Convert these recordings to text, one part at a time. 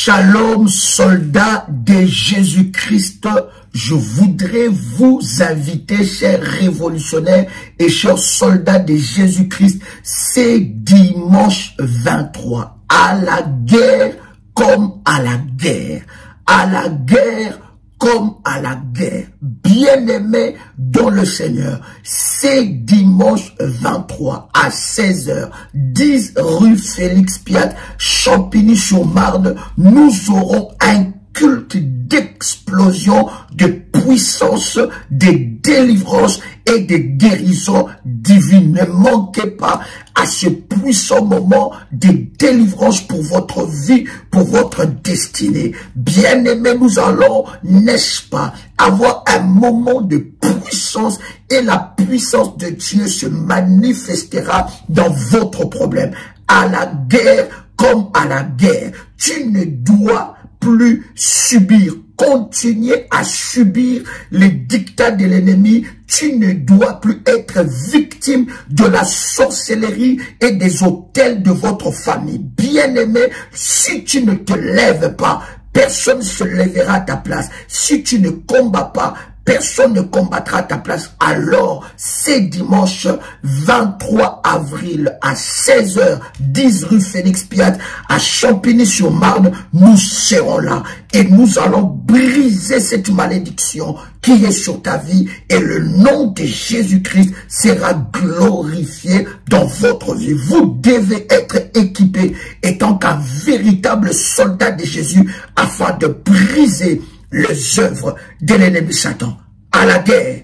Shalom, soldats de Jésus-Christ. Je voudrais vous inviter, chers révolutionnaires et chers soldats de Jésus-Christ, c'est dimanche 23, à la guerre comme à la guerre, à la guerre comme à la guerre. Bien-aimés dans le Seigneur, c'est dimanche 23 à 16h, 10 rue Félix Piat, Champigny-sur-Marne, nous aurons un culte d'explosion, de puissance, de délivrance et de guérison divine. Ne manquez pas à ce puissant moment de délivrance pour votre vie, pour votre destinée. Bien-aimés, nous allons, n'est-ce pas, avoir un moment de puissance et la puissance de Dieu se manifestera dans votre problème. À la guerre comme à la guerre, tu ne dois plus subir, continuer à subir les dictats de l'ennemi. Tu ne dois plus être victime de la sorcellerie et des autels de votre famille. Bien-aimé, si tu ne te lèves pas, personne ne se lèvera à ta place. Si tu ne combats pas, personne ne combattra à ta place. Alors, c'est dimanche 23 avril à 16h, 10 rue Félix Piat, à Champigny-sur-Marne, nous serons là. Et nous allons briser cette malédiction qui est sur ta vie. Et le nom de Jésus-Christ sera glorifié dans votre vie. Vous devez être équipé, étant qu'un véritable soldat de Jésus, afin de briser les œuvres de l'ennemi Satan. À la guerre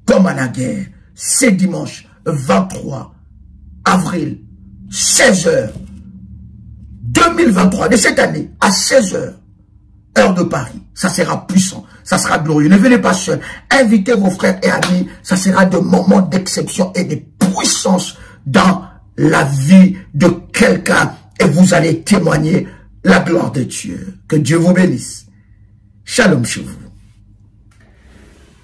comme à la guerre, c'est dimanche 23 avril, 16h 2023 de cette année, à 16h, heure de Paris. Ça sera puissant, ça sera glorieux. Ne venez pas seul, invitez vos frères et amis. Ça sera des moments d'exception et de puissance dans la vie de quelqu'un. Et vous allez témoigner la gloire de Dieu. Que Dieu vous bénisse. Shalom chez vous.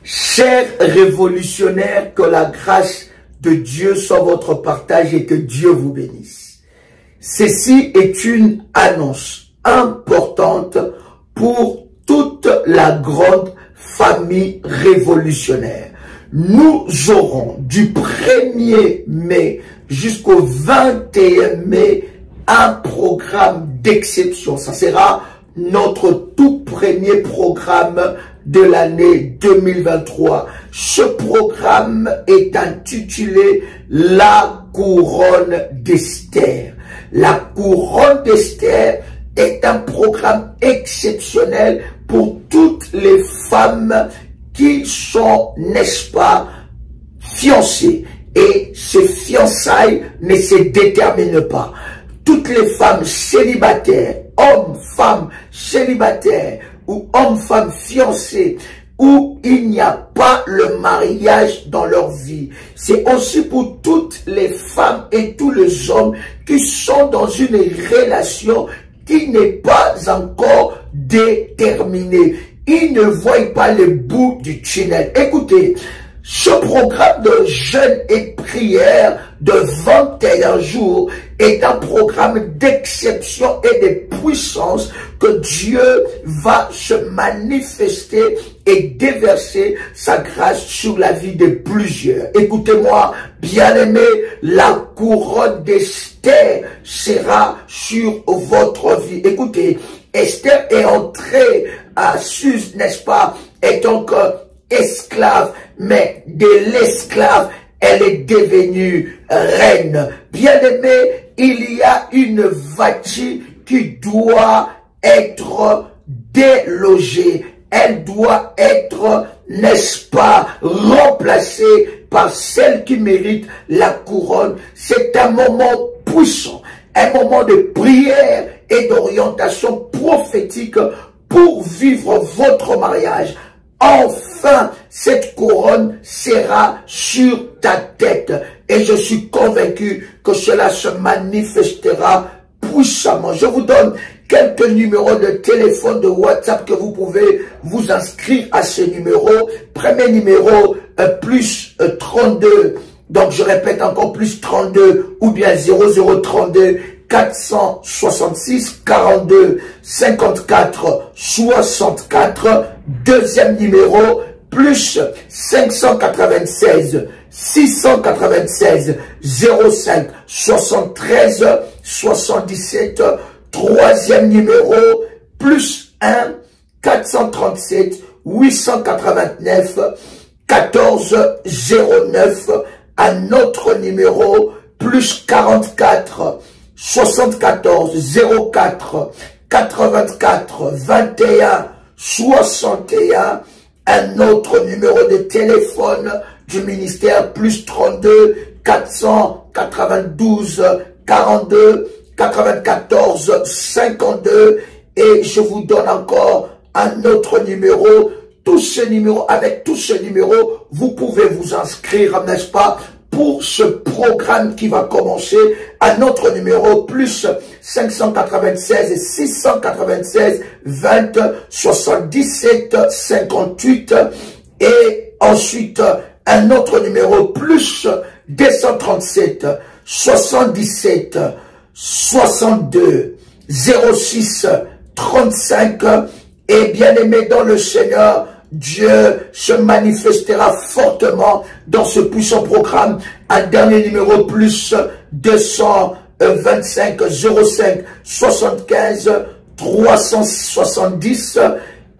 Chers révolutionnaires, que la grâce de Dieu soit votre partage et que Dieu vous bénisse. Ceci est une annonce importante pour toute la grande famille révolutionnaire. Nous aurons du 1er mai jusqu'au 21 mai un programme d'exception. Ça sera notre tout premier programme de l'année 2023. Ce programme est intitulé La couronne d'Esther. La couronne d'Esther est un programme exceptionnel pour toutes les femmes qui sont, n'est-ce pas, fiancées. Et ces fiançailles ne se déterminent pas. Toutes les femmes célibataires, hommes, femmes célibataires ou hommes, femmes fiancés, où il n'y a pas le mariage dans leur vie. C'est aussi pour toutes les femmes et tous les hommes qui sont dans une relation qui n'est pas encore déterminée. Ils ne voient pas le bout du tunnel. Écoutez, ce programme de jeûne et prière de 21 jours est un programme d'exception et de puissance que Dieu va se manifester et déverser sa grâce sur la vie de plusieurs. Écoutez-moi, bien-aimés, la couronne d'Esther sera sur votre vie. Écoutez, Esther est entrée à Suse, n'est-ce pas, et donc esclave, mais de l'esclave, elle est devenue reine. Bien-aimé, il y a une Vati qui doit être délogée. Elle doit être, n'est-ce pas, remplacée par celle qui mérite la couronne. C'est un moment puissant, un moment de prière et d'orientation prophétique pour vivre votre mariage. Enfin, cette couronne sera sur ta tête. Et je suis convaincu que cela se manifestera puissamment. Je vous donne quelques numéros de téléphone, de WhatsApp que vous pouvez vous inscrire à ce numéro. Premier numéro, plus 32. Donc, je répète encore, plus 32 ou bien 0032 466 42 54 64. Deuxième numéro, plus 596 696 05 73 77. Troisième numéro, plus 1 437 889 14 09. Un autre numéro, plus 44 74 04 84 21 61. Un autre numéro de téléphone du ministère, plus 32 492 42 94 52. Et je vous donne encore un autre numéro. Avec tous ces numéros, vous pouvez vous inscrire, n'est-ce pas, pour ce programme qui va commencer. Un autre numéro, plus 596 696 20 77 58. Et ensuite, un autre numéro, plus 237 77 62 06 35. Et bien aimé dans le Seigneur, Dieu se manifestera fortement dans ce puissant programme. Un dernier numéro, plus 225 05 75 370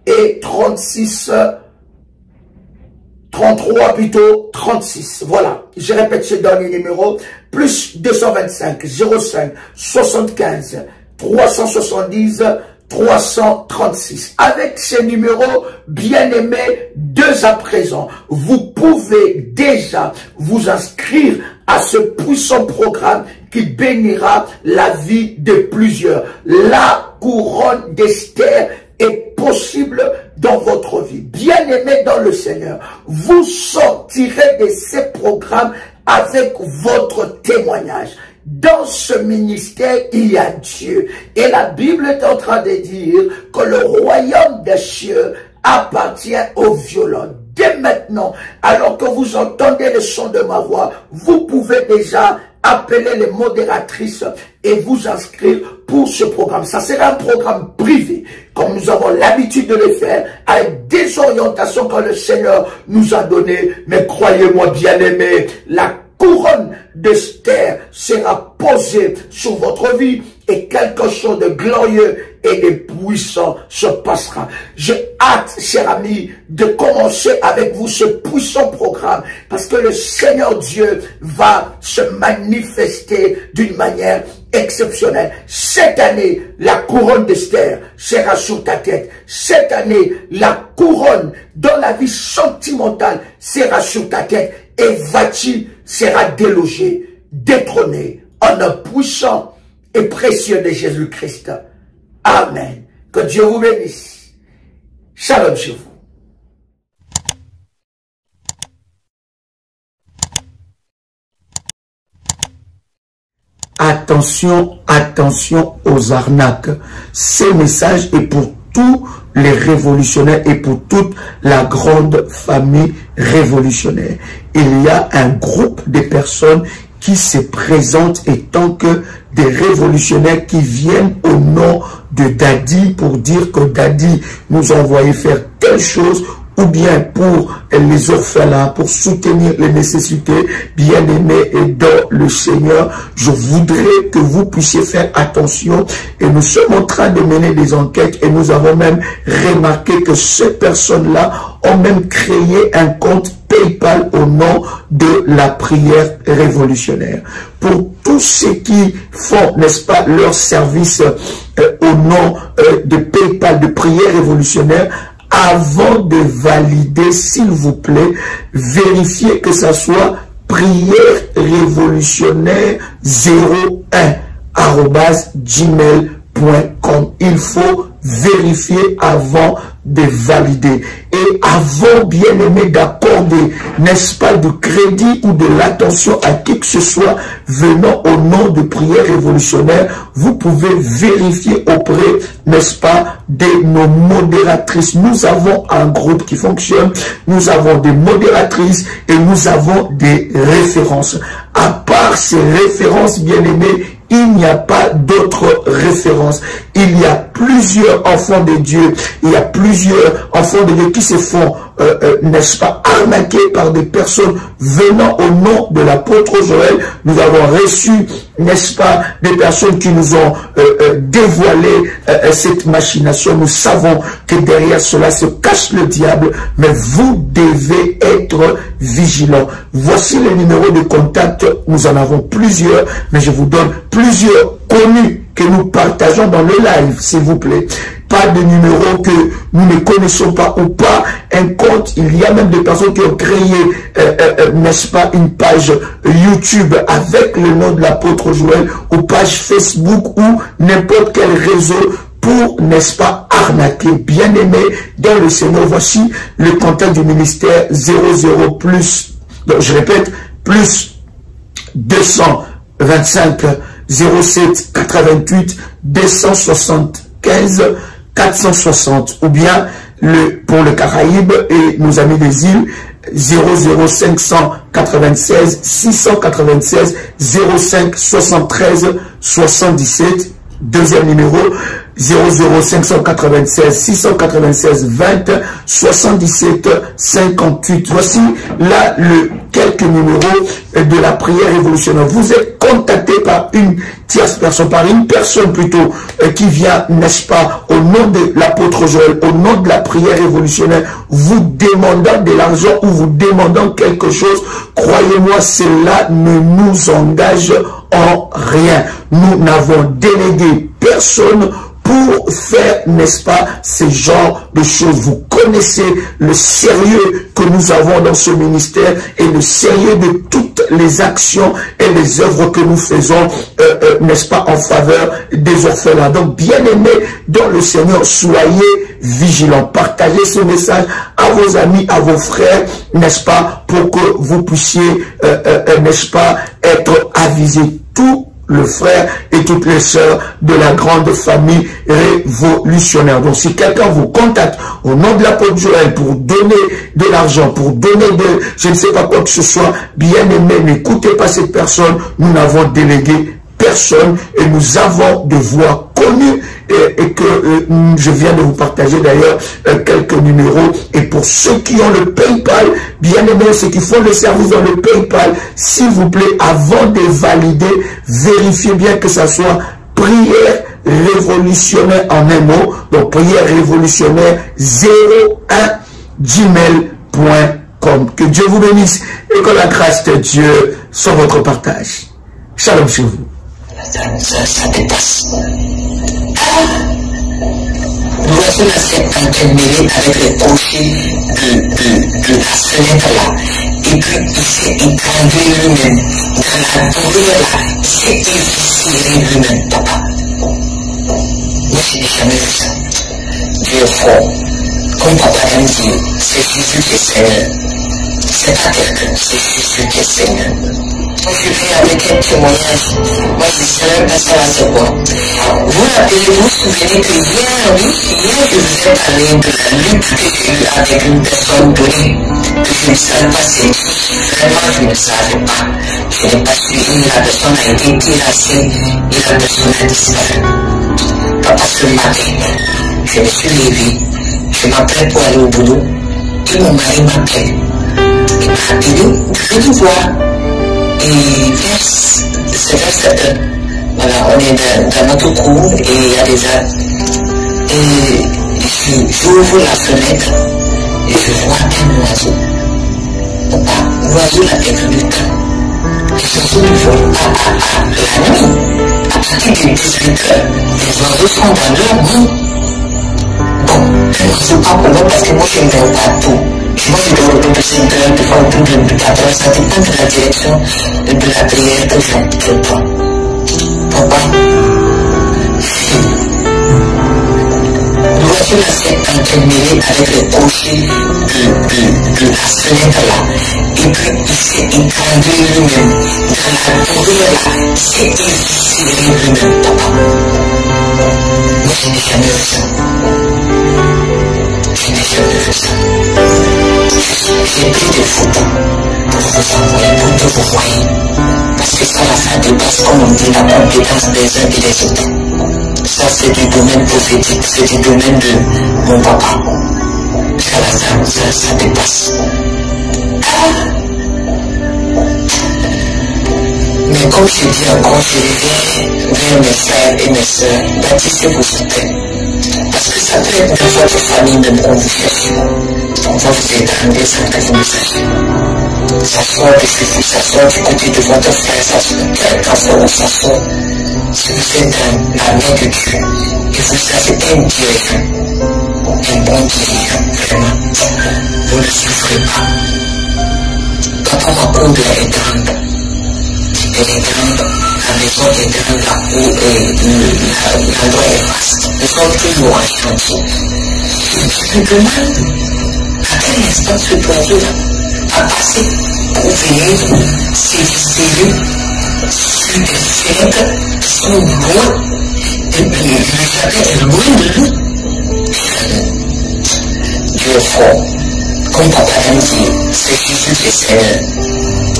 et 33 plutôt 36. Voilà, je répète ce dernier numéro, plus 225 05 75 370 336. Avec ces numéros, bien-aimés, dès à présent, vous pouvez déjà vous inscrire à ce puissant programme qui bénira la vie de plusieurs. La couronne d'Esther est possible dans votre vie. Bien-aimés dans le Seigneur, vous sortirez de ces programmes avec votre témoignage. Dans ce ministère, il y a Dieu. Et la Bible est en train de dire que le royaume des cieux appartient aux violents. Dès maintenant, alors que vous entendez le son de ma voix, vous pouvez déjà appeler les modératrices et vous inscrire pour ce programme. Ça sera un programme privé, comme nous avons l'habitude de le faire, avec des orientations que le Seigneur nous a données. Mais croyez-moi, bien-aimés, la couronne d'Esther sera posée sur votre vie et quelque chose de glorieux et de puissant se passera. J'ai hâte, chers amis, de commencer avec vous ce puissant programme parce que le Seigneur Dieu va se manifester d'une manière exceptionnelle. Cette année, la couronne d'Esther sera sur ta tête. Cette année, la couronne dans la vie sentimentale sera sur ta tête et Vati sera délogé, détrôné en un puissant et précieux de Jésus-Christ. Amen. Que Dieu vous bénisse. Shalom sur vous. Attention, attention aux arnaques. Ce message est pour tous les révolutionnaires et pour toute la grande famille révolutionnaire. Il y a un groupe de personnes qui se présentent étant que des révolutionnaires qui viennent au nom de Daddy pour dire que Daddy nous a envoyé faire telle chose, ou bien pour les orphelins, pour soutenir les nécessités. Bien-aimés et dans le Seigneur, je voudrais que vous puissiez faire attention. Et nous sommes en train de mener des enquêtes et nous avons même remarqué que ces personnes-là ont même créé un compte PayPal au nom de la prière révolutionnaire. Pour tous ceux qui font, n'est-ce pas, leur service au nom de PayPal, de prière révolutionnaire, avant de valider, s'il vous plaît, vérifiez que ça soit prière révolutionnaire 01@gmail.com. Il faut vérifier avant de valider. Et avant, bien aimé, d'accorder, n'est-ce pas, de crédit ou de l'attention à qui que ce soit venant au nom de prière révolutionnaire, vous pouvez vérifier auprès, n'est-ce pas, de nos modératrices. Nous avons un groupe qui fonctionne, nous avons des modératrices et nous avons des références. À part ces références, bien aimées, il n'y a pas d'autre référence. Il y a plusieurs enfants de Dieu, il y a plusieurs enfants de Dieu qui se font, n'est-ce pas, arnaqués par des personnes venant au nom de l'apôtre Joël. Nous avons reçu, n'est-ce pas, des personnes qui nous ont dévoilé cette machination. Nous savons que derrière cela se cache le diable, mais vous devez être vigilants. Voici les numéros de contact. Nous en avons plusieurs, mais je vous donne plusieurs connus que nous partageons dans le live, s'il vous plaît. Pas de numéros que nous ne connaissons pas ou pas un compte. Il y a même des personnes qui ont créé, n'est-ce pas, une page YouTube avec le nom de l'apôtre Joël, ou page Facebook ou n'importe quel réseau pour, n'est-ce pas, arnaquer. Bien-aimé dans le Seigneur, voici le contact du ministère 00 plus, donc je répète, plus 225 07 88 275 460, ou bien pour le Caraïbe et nos amis des îles 00596 696 05 73 77. Deuxième numéro 00596 696 20 77 58. Voici là quelques numéros de la prière révolutionnaire. Vous êtes contacté par une tierce personne, par une personne plutôt qui vient, n'est-ce pas, au nom de l'apôtre Joël, au nom de la prière révolutionnaire, vous demandant de l'argent ou vous demandant quelque chose. Croyez-moi, cela ne nous engage en rien. Nous n'avons délégué personne pour faire, n'est-ce pas, ce genre de choses. Vous connaissez le sérieux que nous avons dans ce ministère et le sérieux de toutes les actions et les œuvres que nous faisons, n'est-ce pas, en faveur des orphelins. Donc, bien-aimés dans le Seigneur, soyez vigilants. Partagez ce message à vos amis, à vos frères, n'est-ce pas, pour que vous puissiez, n'est-ce pas, être avisés. Tout le frère et toutes les sœurs de la grande famille révolutionnaire. Donc, si quelqu'un vous contacte au nom de l'apôtre Joël pour donner de l'argent, pour donner je ne sais pas quoi que ce soit, bien aimé, n'écoutez pas cette personne. Nous n'avons délégué personne et nous avons des voix connues et que je viens de vous partager d'ailleurs quelques numéros. Et pour ceux qui ont le PayPal, bien aimé, ceux qui font le service dans le PayPal, s'il vous plaît, avant de valider, vérifiez bien que ça soit prière révolutionnaire en un mot. Donc prière révolutionnaire 01@gmail.com. Que Dieu vous bénisse et que la grâce de Dieu soit votre partage. Shalom sur vous. Ça dépasse. Nous voici la septantaine mêlée avec les crochets de la fenêtre là. Et puis il s'est étranglé lui-même. Dans la douleur là, il s'est éviscéré lui-même, papa. Moi, je n'ai jamais vu ça. Dieu est fort. Comme papa aime dire, c'est Jésus qui est Seigneur. C'est pas quelqu'un, c'est Jésus qui est Seigneur. Moi, je viens avec un témoignage. Moi, je ne sais même pas ça, c'est quoi. Vous vous souvenez que hier, je vous ai parlé de la lutte que j'ai eue avec une personne donnée, que je ne savais pas c'est qui. Vraiment, je ne savais pas. Je n'ai pas suivi, la personne a été terrassée et la personne a disparu. Papa, ce matin, je me suis levé, je m'apprête pour aller au boulot, et mon mari m'appelle. Il m'a appelé, je vais voir. Et c'est vers 7 heures. Voilà, on est dans notre cour et il y a des arbres. Et j'ouvre la fenêtre et je vois un oiseau. Papa, l'oiseau l'a perdu du temps. Les oiseaux du vol la nuit, à partir de 18 heures, les oiseaux sont dans leur nid. Bon, je ne sais pas comment parce que moi je ne vais pas tout. Moi, je dois autour de 5 heures, des fois autour de 4 heures, ça dépend de la direction de la prière que je prends. Papa, voici la septantaine mêlée avec les crochets de la fenêtre là. Et puis, il s'est étranglé lui-même. Dans la douleur là, il s'est éviscéré lui-même, papa. Moi, je n'ai jamais vu ça. Je n'ai jamais vu ça. J'ai pris des photos pour vous envoyer, pour que vous voyez. Parce que ça dépasse, comme on dit, la compétence des uns et des autres. Ça, c'est du domaine prophétique, c'est du domaine de mon papa. Ça dépasse. Mais comme je dis encore, je reviens vers mes frères et mes soeurs, bâtissez vos hôtels. Parce que ça peut être de votre famille même qu'on vous cherche. On va vous étendre sans que vous nous sachiez. Ça sort de chez vous, ça sort du côté de votre frère, ça sort de quelque façon, ça sort. Si vous êtes dans la main de Dieu, et vous avez un dirigeant, un bon dirigeant, vraiment, vous ne souffrez pas. Papa Macondo est grande. Elle est grande, la maison est grande, l'endroit est vaste. Nous sommes toujours en chantier. Je me demande à quel instant ce oiseau-là a passé pour venir s'éviscérer sur des fêtes qui sont loin, et puis le jardin est loin de nous. Dieu est fort. Comme papa aime dire, c'est Jésus qui est Seigneur.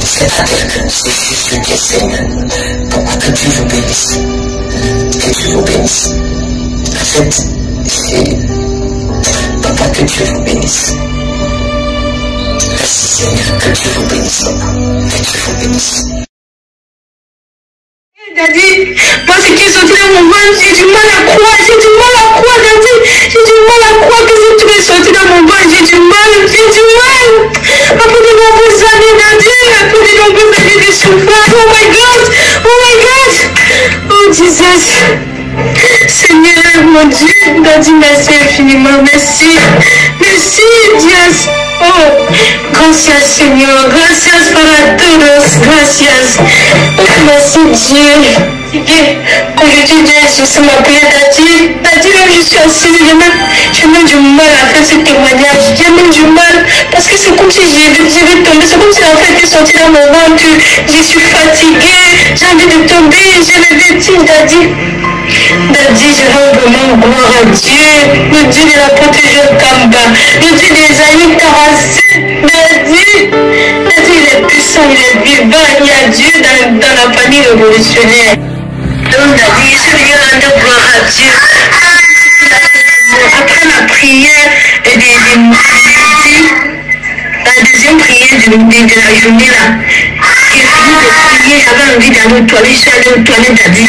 C'est pas quelqu'un, c'est Jésus qui est Seigneur. Papa, que Dieu vous bénisse. Que Dieu vous bénisse. En fait, c'est... Papa, que Dieu vous bénisse. Merci Seigneur, que Dieu vous bénisse, papa. Que Dieu vous bénisse. Daddy, moi ce qui est sorti dans mon ventre, j'ai du mal à croire, Daddy, j'ai du mal à croire que ce truc est sorti dans mon ventre, j'ai du mal. Après de nombreuses années, Daddy, après de nombreuses années de souffrance, oh my God, oh Jesus, Seigneur, mon Dieu, Daddy, merci infiniment, merci, Dieu. Oh, gracias Señor, gracias para todos, gracias. Oh, merci Dieu. Aujourd'hui, Dieu, je m'appelle Daddy. Daddy, même je suis assise, j'ai même du mal à faire ce témoignage. J'ai même du mal, parce que c'est comme si je vais tomber, c'est comme si l'enfant était sorti dans mon ventre. Je suis fatiguée, j'ai envie de tomber, j'ai le vertige, Daddy. Daddy, je rends vraiment gloire à Dieu, le Dieu de la protéger Kamba, le Dieu des aïeux Karasé. Daddy, il est puissant, il est vivant, il y a Dieu dans la famille révolutionnaire. Donc Daddy, je suis venu rendre gloire à Dieu. Après la prière de midi, la deuxième prière de la journée là, j'ai fini de prier, j'avais envie d'aller aux toilettes, je suis allée aux toilettes, Daddy.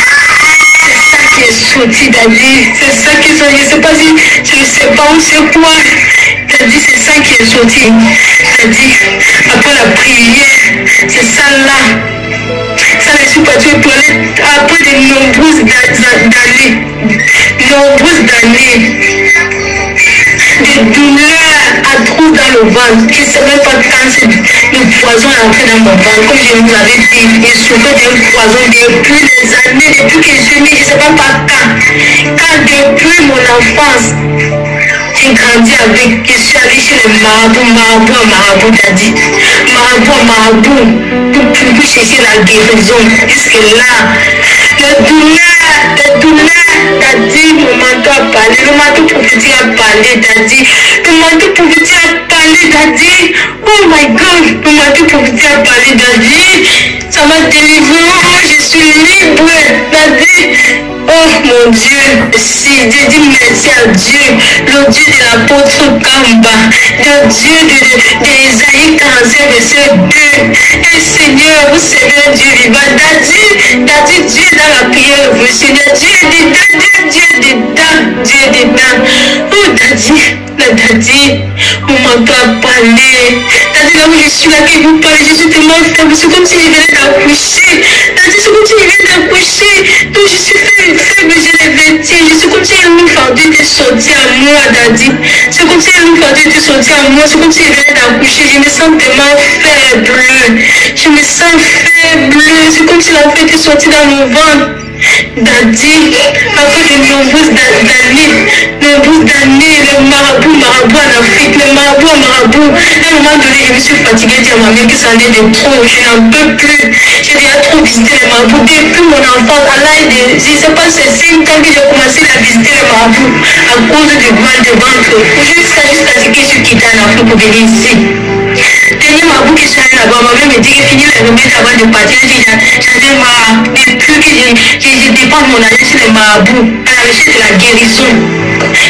Qui est sorti, Daddy, c'est ça qui est sorti, je ne sais pas si, je ne sais pas où c'est quoi, Daddy, c'est ça qui est sorti, Daddy, après la prière, c'est ça là, ça je suis partie aux toilettes après de nombreuses années, de douleurs atroces dans le ventre, je ne sais même pas quand le poison est entré dans mon ventre, comme je vous l'avais dit, et surtout d'un poison depuis des années, depuis que je suis née, je ne sais pas quand depuis mon enfance, j'ai grandi avec, je suis allée chez les marabouts, Daddy, pour chercher la guérison, puisque là, les douleurs, Daddy, mon manteau a parlé, le manteau prophétique a parlé, Daddy, le manteau prophétique a parlé, Daddy, oh my God, le manteau prophétique a parlé, Daddy, ça m'a délivré, oh, je suis libre, Daddy, oh mon Dieu, si Dieu dit merci à Dieu, le Dieu de l'apôtre Kamba, le Dieu d'Ésaïe 45, verset 2, et Seigneur, vous savez Dieu vivant, Daddy, Dieu dans la prière révolutionnaire, Dieu dedans, oh Daddy, mon manteau a parlé, Daddy, là où je suis là, que vous parlez, je suis tellement faible, c'est comme si je venais d'accoucher, Daddy, c'est comme si je venais d'accoucher, donc je suis faible, j'ai les vertiges, c'est comme si un loup fardeau était sorti à moi, Daddy, c'est comme si un loup fardeau était sorti à moi, c'est comme si je venais d'accoucher, je me sens tellement faible, c'est comme si l'enfant était sorti dans mon ventre. Daddy, après de nombreuses années, le marabout en Afrique, le marabout, à un moment donné, je me suis fatiguée de dire à ma mère que ça en est de trop, je n'en peux plus, j'ai déjà trop visité les marabouts, depuis mon enfance, à l'âge de, je ne sais pas, c'est 5 ans que j'ai commencé à visiter les marabouts, à cause du mal de ventre, jusqu'à ce que je suis quittée en Afrique pour venir ici. Dernier marabout qui sont là-bas, ma mère me dit que fini les remèdes avant de partir. J'en ai marre. Depuis que je dépense mon argent sur les marabouts, à la recherche de la guérison.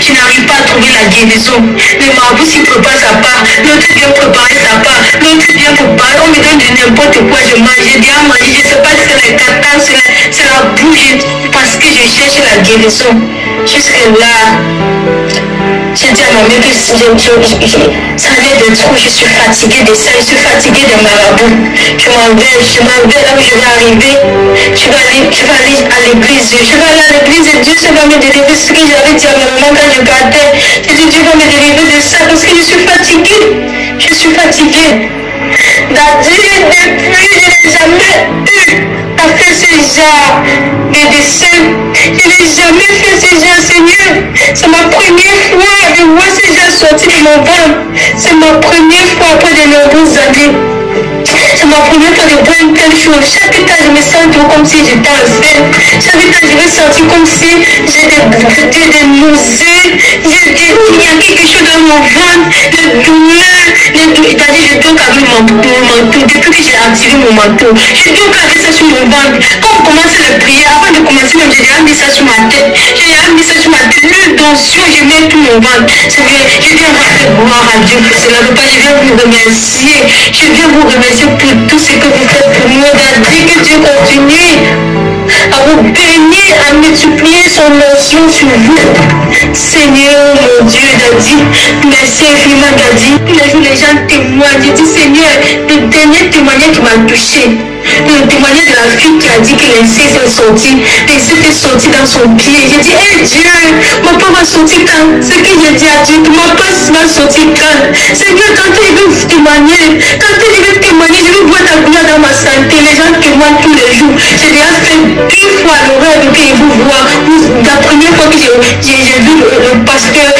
Je n'arrive pas à trouver la guérison. Les marabouts s'y préparent sa part, l'autre vient préparer sa part, l'autre vient préparer. On me donne de n'importe quoi, je mange. J'ai bien mangé, je ne sais pas si c'est les catas, c'est la bouche, parce que je cherche la guérison. Jusque-là, j'ai dit à ma mère que ça allait de trop, je suis fatiguée de ça, je suis fatiguée des marabouts. Je m'en vais là où je vais arriver. Je vais aller à l'église. Je vais aller à l'église et Dieu va me délivrer. Ce que j'avais dit à ma maman quand je partais. J'ai dit Dieu va me délivrer de ça parce que je suis fatiguée. Je suis fatiguée. Daddy, depuis, je n'ai jamais eu à faire ce genre de dessin. Je n'ai jamais fait ce genre, Seigneur. C'est ma première fois de voir ce genre sortir de mon ventre. C'est ma première fois après de nombreuses années. C'est ma première fois de voir une telle chose. Chaque temps, je me sens comme si j'étais enceinte. Chaque temps, je me sens comme si j'étais des nausées. Il y a quelque chose dans mon ventre. Les douleurs. C'est-à-dire, je dois avec mon manteau. Depuis que j'ai activé mon manteau, je dois garder ça sur mon ventre. Quand on commence à prier, avant de commencer, même, j'ai déjà mis ça sur ma tête. J'ai déjà mis ça sur ma tête. L'huile d'onction, je mets tout mon ventre. C'est vrai, je viens rendre gloire à Dieu pour cela. Papa, je viens vous remercier. Je viens vous remercier pour tout ce que vous faites pour nous. Daddy, que Dieu continue à vous bénir, à multiplier son onction sur vous. Seigneur, mon Dieu, Daddy, merci infiniment, Daddy. Tous les jours, les gens témoignent. Je dis, Seigneur, le dernier témoignage qui m'a touché, le témoignage de la fille qui a dit que l'inceste est sorti, l'inceste est sorti dans son pied. J'ai dit, hey Dieu, mon papa va sortir quand? Ce que j'ai dit à Dieu, mon papa va sortir quand? Seigneur, quand il veut témoigner, je veux voir ta gloire dans ma santé. Les gens témoignent tous les jours. J'ai déjà fait 2 fois le rêve que je vous vois. La première fois que j'ai vu le pasteur,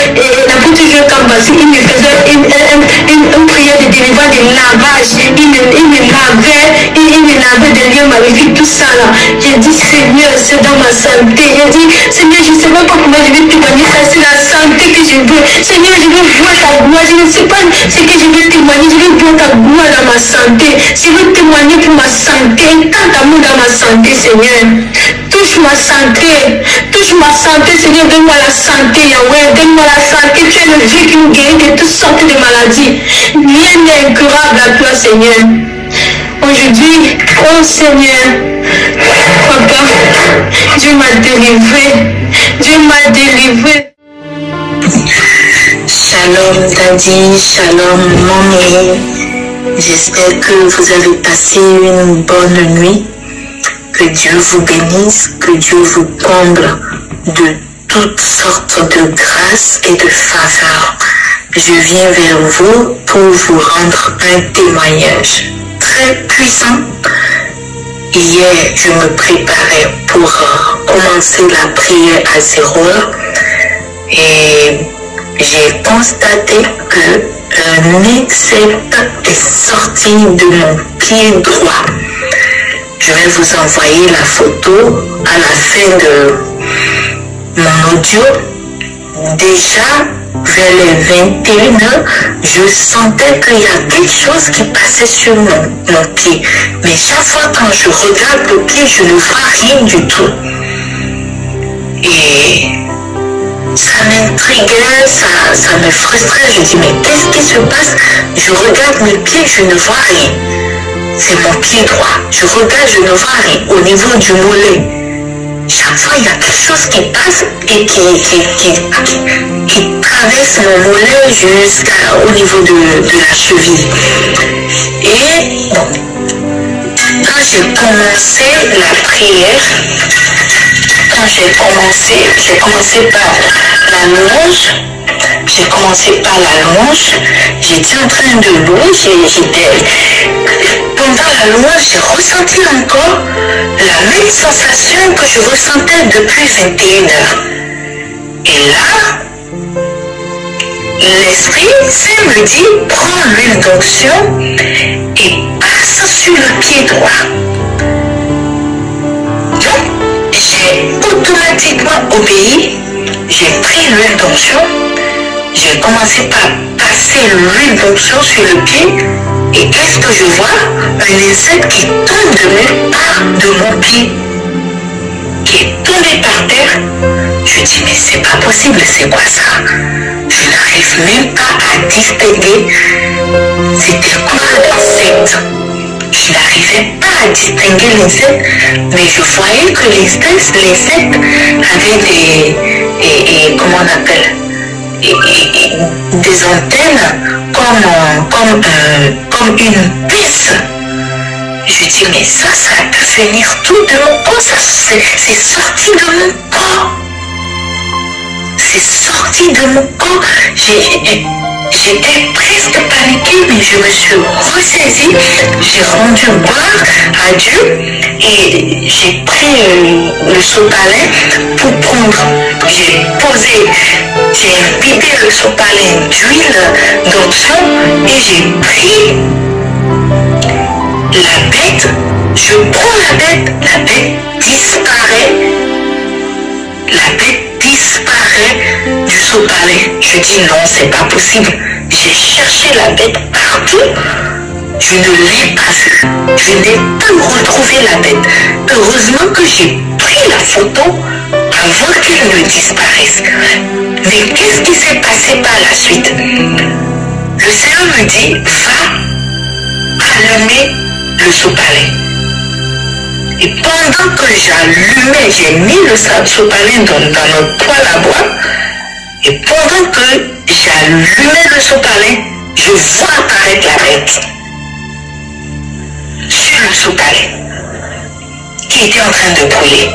l'apôtre Jean Kambassi, il me faisait une prière de délivrance, de lavage. Il me lavait de liens magnifiques, tout ça là. J'ai dit, Seigneur, c'est dans ma santé. J'ai dit, Seigneur, je ne sais même pas comment je vais témoigner ça. C'est la santé que je veux. Seigneur, je veux voir ta gloire. Je ne sais pas ce que je veux témoigner. Je veux voir ta gloire dans ma santé. Je veux témoigner pour ma santé. Tant d'amour dans ma santé, Seigneur. Touche ma santé. Touche ma santé, Seigneur. Donne-moi la santé, Yahweh. Donne-moi la santé. Tu es le Dieu qui nous guérit de toutes sortes de maladies. Rien n'est incurable à toi, Seigneur. Aujourd'hui, oh Seigneur, Papa, Dieu m'a délivré. Dieu m'a délivré. Shalom Daddy, shalom Mommy. J'espère que vous avez passé une bonne nuit. Que Dieu vous bénisse, que Dieu vous comble de toutes sortes de grâces et de faveurs. Je viens vers vous pour vous rendre un témoignage très puissant. Hier, je me préparais pour commencer la prière à 0h et j'ai constaté que un insecte est sorti de mon pied droit. Je vais vous envoyer la photo à la fin de mon audio. Déjà, vers les 21h, je sentais qu'il y a quelque chose qui passait sur mon pied. Mais chaque fois quand je regarde le pied, je ne vois rien du tout. Et ça m'intriguait, ça me frustrait. Je dis, mais qu'est-ce qui se passe? Je regarde mes pieds, je ne vois rien. C'est mon pied droit. Je regarde, je ne vois rien. Au niveau du mollet, chaque fois, il y a quelque chose qui passe et qui traverse mon mollet jusqu'au niveau de la cheville. Et bon, quand j'ai commencé la prière, j'ai commencé par la louange. J'étais en train de louer, pendant la louange, j'ai ressenti encore la même sensation que je ressentais depuis 21h. Et là, l'Esprit Saint me dit, prends l'huile d'onction et passe sur le pied droit. Donc, j'ai automatiquement obéi, j'ai pris l'huile d'onction, j'ai commencé par passer l'huile d'onction sur le pied. Et qu'est-ce que je vois? Un insecte qui tombe de nulle part de mon pied, qui est tombé par terre. Je dis, mais c'est pas possible, c'est quoi ça? Je n'arrive même pas à distinguer c'était quoi l'insecte. Je n'arrivais pas à distinguer l'insecte, mais je voyais que l'insecte avait comment on appelle, des antennes comme une pisse. Je dis, mais ça a pu venir tout de mon corps, c'est sorti de mon corps. C'est sorti de mon corps. J'étais presque paniquée, mais je me suis ressaisie. J'ai rendu gloire à Dieu et j'ai pris le sopalin pour prendre. J'ai imbibé le sopalin d'huile d'onction et j'ai pris la bête. Je prends la bête disparaît. La bête disparaît du sopalin. Je dis non, c'est pas possible. J'ai cherché la bête partout. Je ne l'ai pas vue. Je n'ai pas retrouvé la bête. Heureusement que j'ai pris la photo avant qu'elle ne disparaisse. Mais qu'est-ce qui s'est passé par la suite? Le Seigneur me dit, va allumer le sopalin. Et pendant que j'allumais, j'ai mis le sopalin dans notre poêle à bois. Et pendant que j'allumais le sopalin, je vois apparaître la bête sur le sopalin qui était en train de brûler.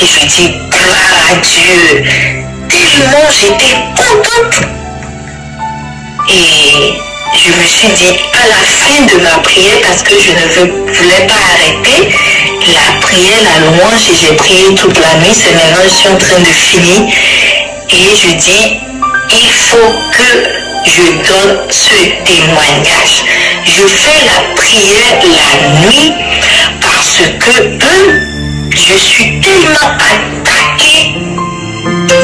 Et je dis, gloire à Dieu. Tellement j'étais contente. Et je me suis dit, à la fin de ma prière, parce que je ne voulais pas arrêter la prière, la louange, et j'ai prié toute la nuit, c'est maintenant je suis en train de finir. Et je dis, il faut que je donne ce témoignage. Je fais la prière la nuit parce que je suis tellement attaquée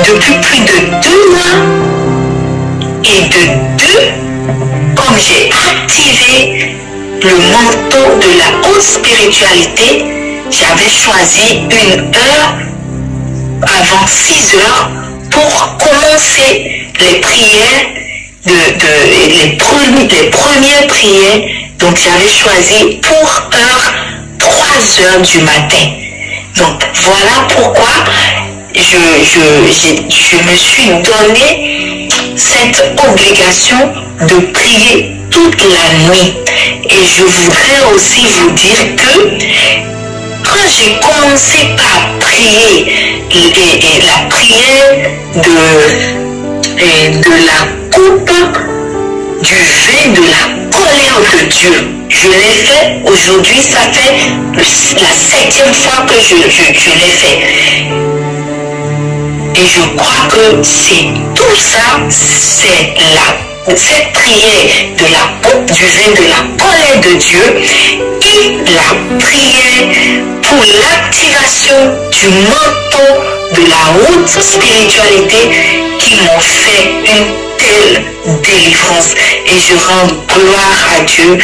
depuis plus de 2 mois et comme j'ai activé le manteau de la haute spiritualité, j'avais choisi une heure avant 6 heures pour commencer les prières, les premières prières. Donc j'avais choisi pour 3 heures du matin. Donc voilà pourquoi je me suis donné cette obligation de prier toute la nuit. Et je voudrais aussi vous dire que quand j'ai commencé par prier la prière de la coupe du vin de la colère de Dieu, je l'ai fait aujourd'hui, ça fait la 7e fois que je l'ai fait. Et je crois que c'est tout ça, c'est cette prière de la coupe du vin de la colère de Dieu et la prière pour l'activation du manteau de la haute spiritualité qui m'ont fait une telle délivrance. Et je rends gloire à Dieu.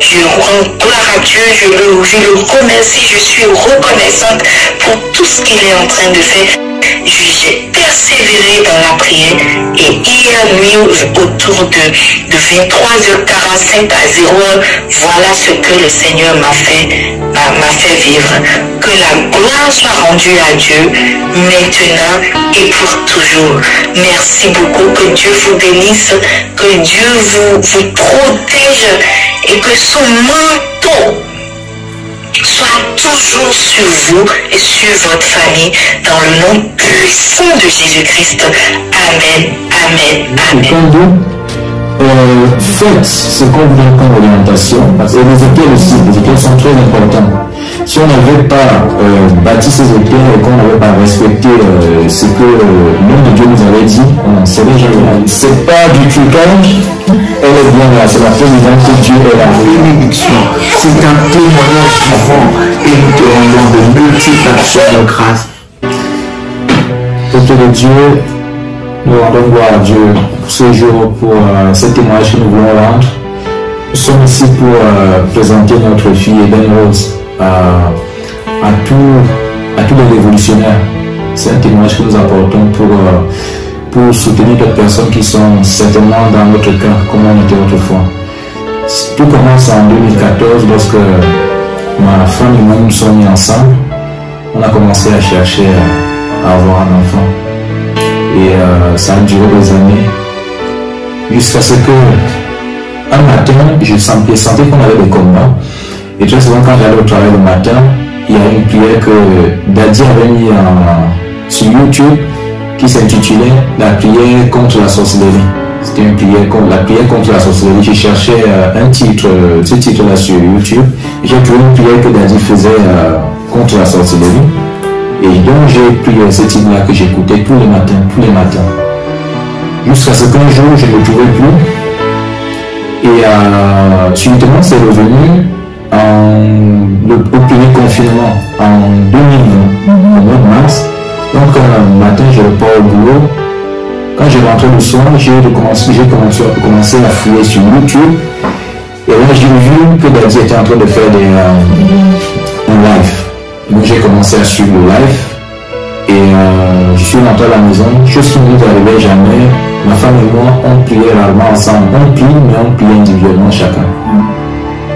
Je rends gloire à Dieu, je le remercie, je suis reconnaissante pour tout ce qu'il est en train de faire. J'ai persévéré dans la prière et hier nuit autour de 23h45 à 0h, voilà ce que le Seigneur m'a fait vivre. Que la gloire soit rendue à Dieu maintenant et pour toujours. Merci beaucoup, que Dieu vous bénisse, que Dieu vous protège et que son manteau soit toujours sur vous et sur votre famille, dans le nom puissant de Jésus-Christ. Amen, amen, amen. Faites ce qu'on vient comme orientation, parce que les épières aussi, les épières sont très importants. Si on n'avait pas bâti ces épières et qu'on n'avait pas respecté ce que l'homme de Dieu nous avait dit, on n'en serait jamais là. C'est pas du trucage, elle est bien là, c'est la présidence que Dieu est là. Bénédiction, c'est un témoignage vivant et nous te rendons de multiples actions de grâce. Peuple de Dieu, nous rendons gloire à Dieu pour ce jour, pour ce témoignage que nous voulons rendre. Nous sommes ici pour présenter notre fille Eden Rose à tous les révolutionnaires. C'est un témoignage que nous apportons pour soutenir d'autres personnes qui sont certainement dans notre cas, comme on était autrefois. Tout commence en 2014 lorsque ma femme et moi nous sommes mis ensemble. On a commencé à chercher à avoir un enfant. Et ça a duré des années. Jusqu'à ce que, un matin, je sentais qu'on avait des combats. Et très souvent, quand j'allais au travail le matin, il y a une prière que Daddy avait mis sur YouTube qui s'intitulait La prière contre la sorcellerie. C'était une prière contre la prière contre la sorcellerie. J'ai cherché un titre, ce titre-là sur YouTube. Et j'ai trouvé une prière que Daddy faisait contre la sorcellerie. Et donc j'ai pris ce titre-là que j'écoutais tous les matins. Jusqu'à ce qu'un jour je ne le trouvais plus. Et subitement c'est revenu au premier confinement en 2020, au mois de mars. Donc un matin je repars au boulot. Quand je rentrais le soir, j'ai commencé à fouiller sur YouTube. Et là j'ai vu que Daddy était en train de faire un live. Donc j'ai commencé à suivre le live. Et je suis rentré à la maison. Chose qui ne nous arrivait jamais. Ma femme et moi, on priait rarement ensemble. On prie, mais on prie individuellement chacun.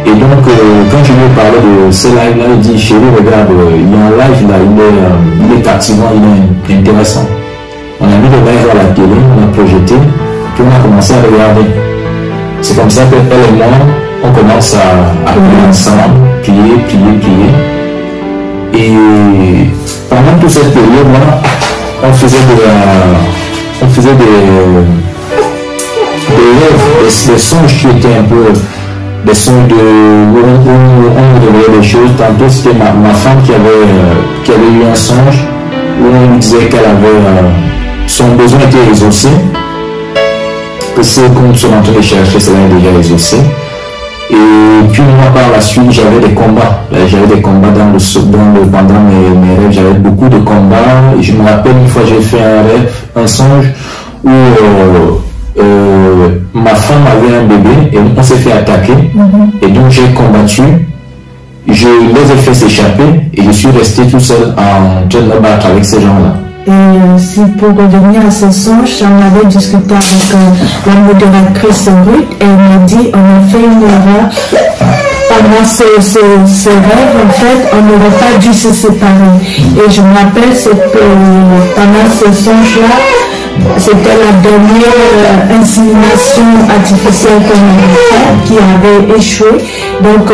Et donc, quand je lui ai parlé de ce live-là, il dit, chérie, regarde, il y a un live là, il est captivant, il est intéressant. On a mis le live à la télé, on a projeté, puis on a commencé à regarder. C'est comme ça qu'elle et moi, on commence à prier ensemble, prier. Et pendant toute cette période-là, on faisait des rêves, des songes qui étaient un peu des songes où on devait des choses. Tantôt c'était ma femme qui avait eu un songe où on lui disait qu'elle avait son besoin était exaucé, que ce qu'on soit en train de chercher cela est déjà exaucé. Et puis moi par la suite j'avais des combats. J'avais des combats pendant mes rêves, j'avais beaucoup de combats. Et je me rappelle une fois j'ai fait un rêve, un songe où ma femme avait un bébé et on s'est fait attaquer. Et donc j'ai combattu. Je les ai fait s'échapper et je suis resté tout seul en train de me battre avec ces gens-là. Et si pour revenir à ce songe, j'en avais discuté avec la modératrice Ruth et elle m'a dit on a fait une erreur. Pendant ce rêve, en fait, on n'aurait pas dû se séparer. Et je me rappelle que pendant ce songe-là, c'était la dernière insémination artificielle qu'on avait faite qui avait échoué. Donc,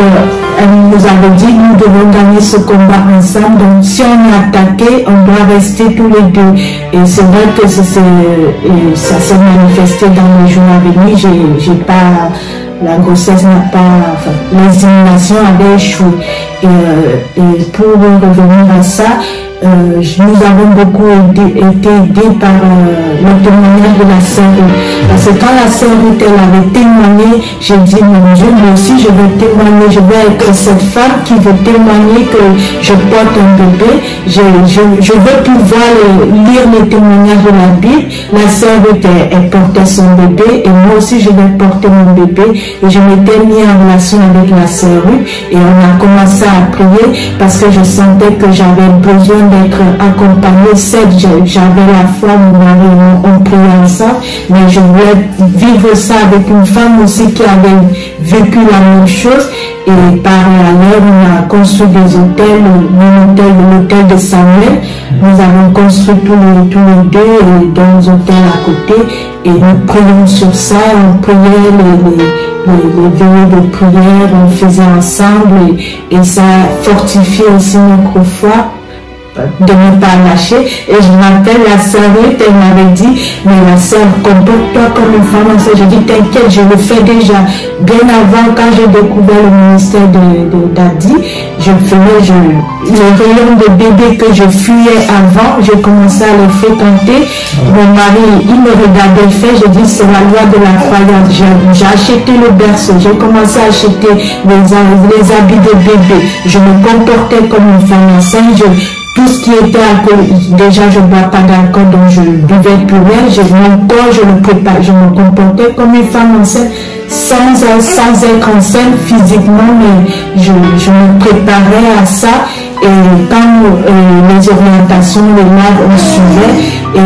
elle nous avait dit nous devons gagner ce combat ensemble. Donc, si on est attaqué, on doit rester tous les deux. Et c'est vrai que ça s'est manifesté dans les jours à venir. La grossesse n'a pas, l'insémination avait échoué. Et pour revenir à ça, nous avons beaucoup été aidés par le témoignage de la sœur Ruth. Parce que quand la sœur Ruth elle avait témoigné, j'ai dit mon Dieu, moi aussi je vais témoigner, je vais être cette femme qui veut témoigner que je porte un bébé. Je veux pouvoir lire les témoignages de la Bible. La sœur Ruth elle portait son bébé et moi aussi je vais porter mon bébé. Et je m'étais mis en relation avec la sœur Ruth et on a commencé à prier parce que je sentais que j'avais besoin d'être accompagnée. Certes, j'avais la foi, mon mari et moi, on priait ensemble, mais je voulais vivre ça avec une femme aussi qui avait vécu la même chose. Et par ailleurs, on a construit des hôtels, l'hôtel de Samuel. Nous avons construit tous les deux dans les hôtels à côté et nous prions sur ça, on priait les veillées de prière, on faisait ensemble et ça fortifiait aussi notre foi de ne pas lâcher. Et je m'appelle la sœur Ruth, elle m'avait dit mais la sœur, comporte-toi comme une femme. Je dis t'inquiète, je le fais déjà. Bien avant, quand j'ai découvert le ministère de Daddy, je faisais les rayons de bébé que je fuyais avant, j'ai commencé à les fréquenter. Mon mari, il me regardait faire, je dis c'est la loi de la croyance. J'ai acheté le berceau, j'ai commencé à acheter les habits de bébé. Je me comportais comme une femme enceinte. tout ce qui était alcool, déjà je ne bois pas d'alcool, donc je buvais plus rien. Mon corps, je me comportais comme une femme enceinte, sans être enceinte physiquement, mais je me préparais à ça. Et quand les orientations, les maths, on suivait, et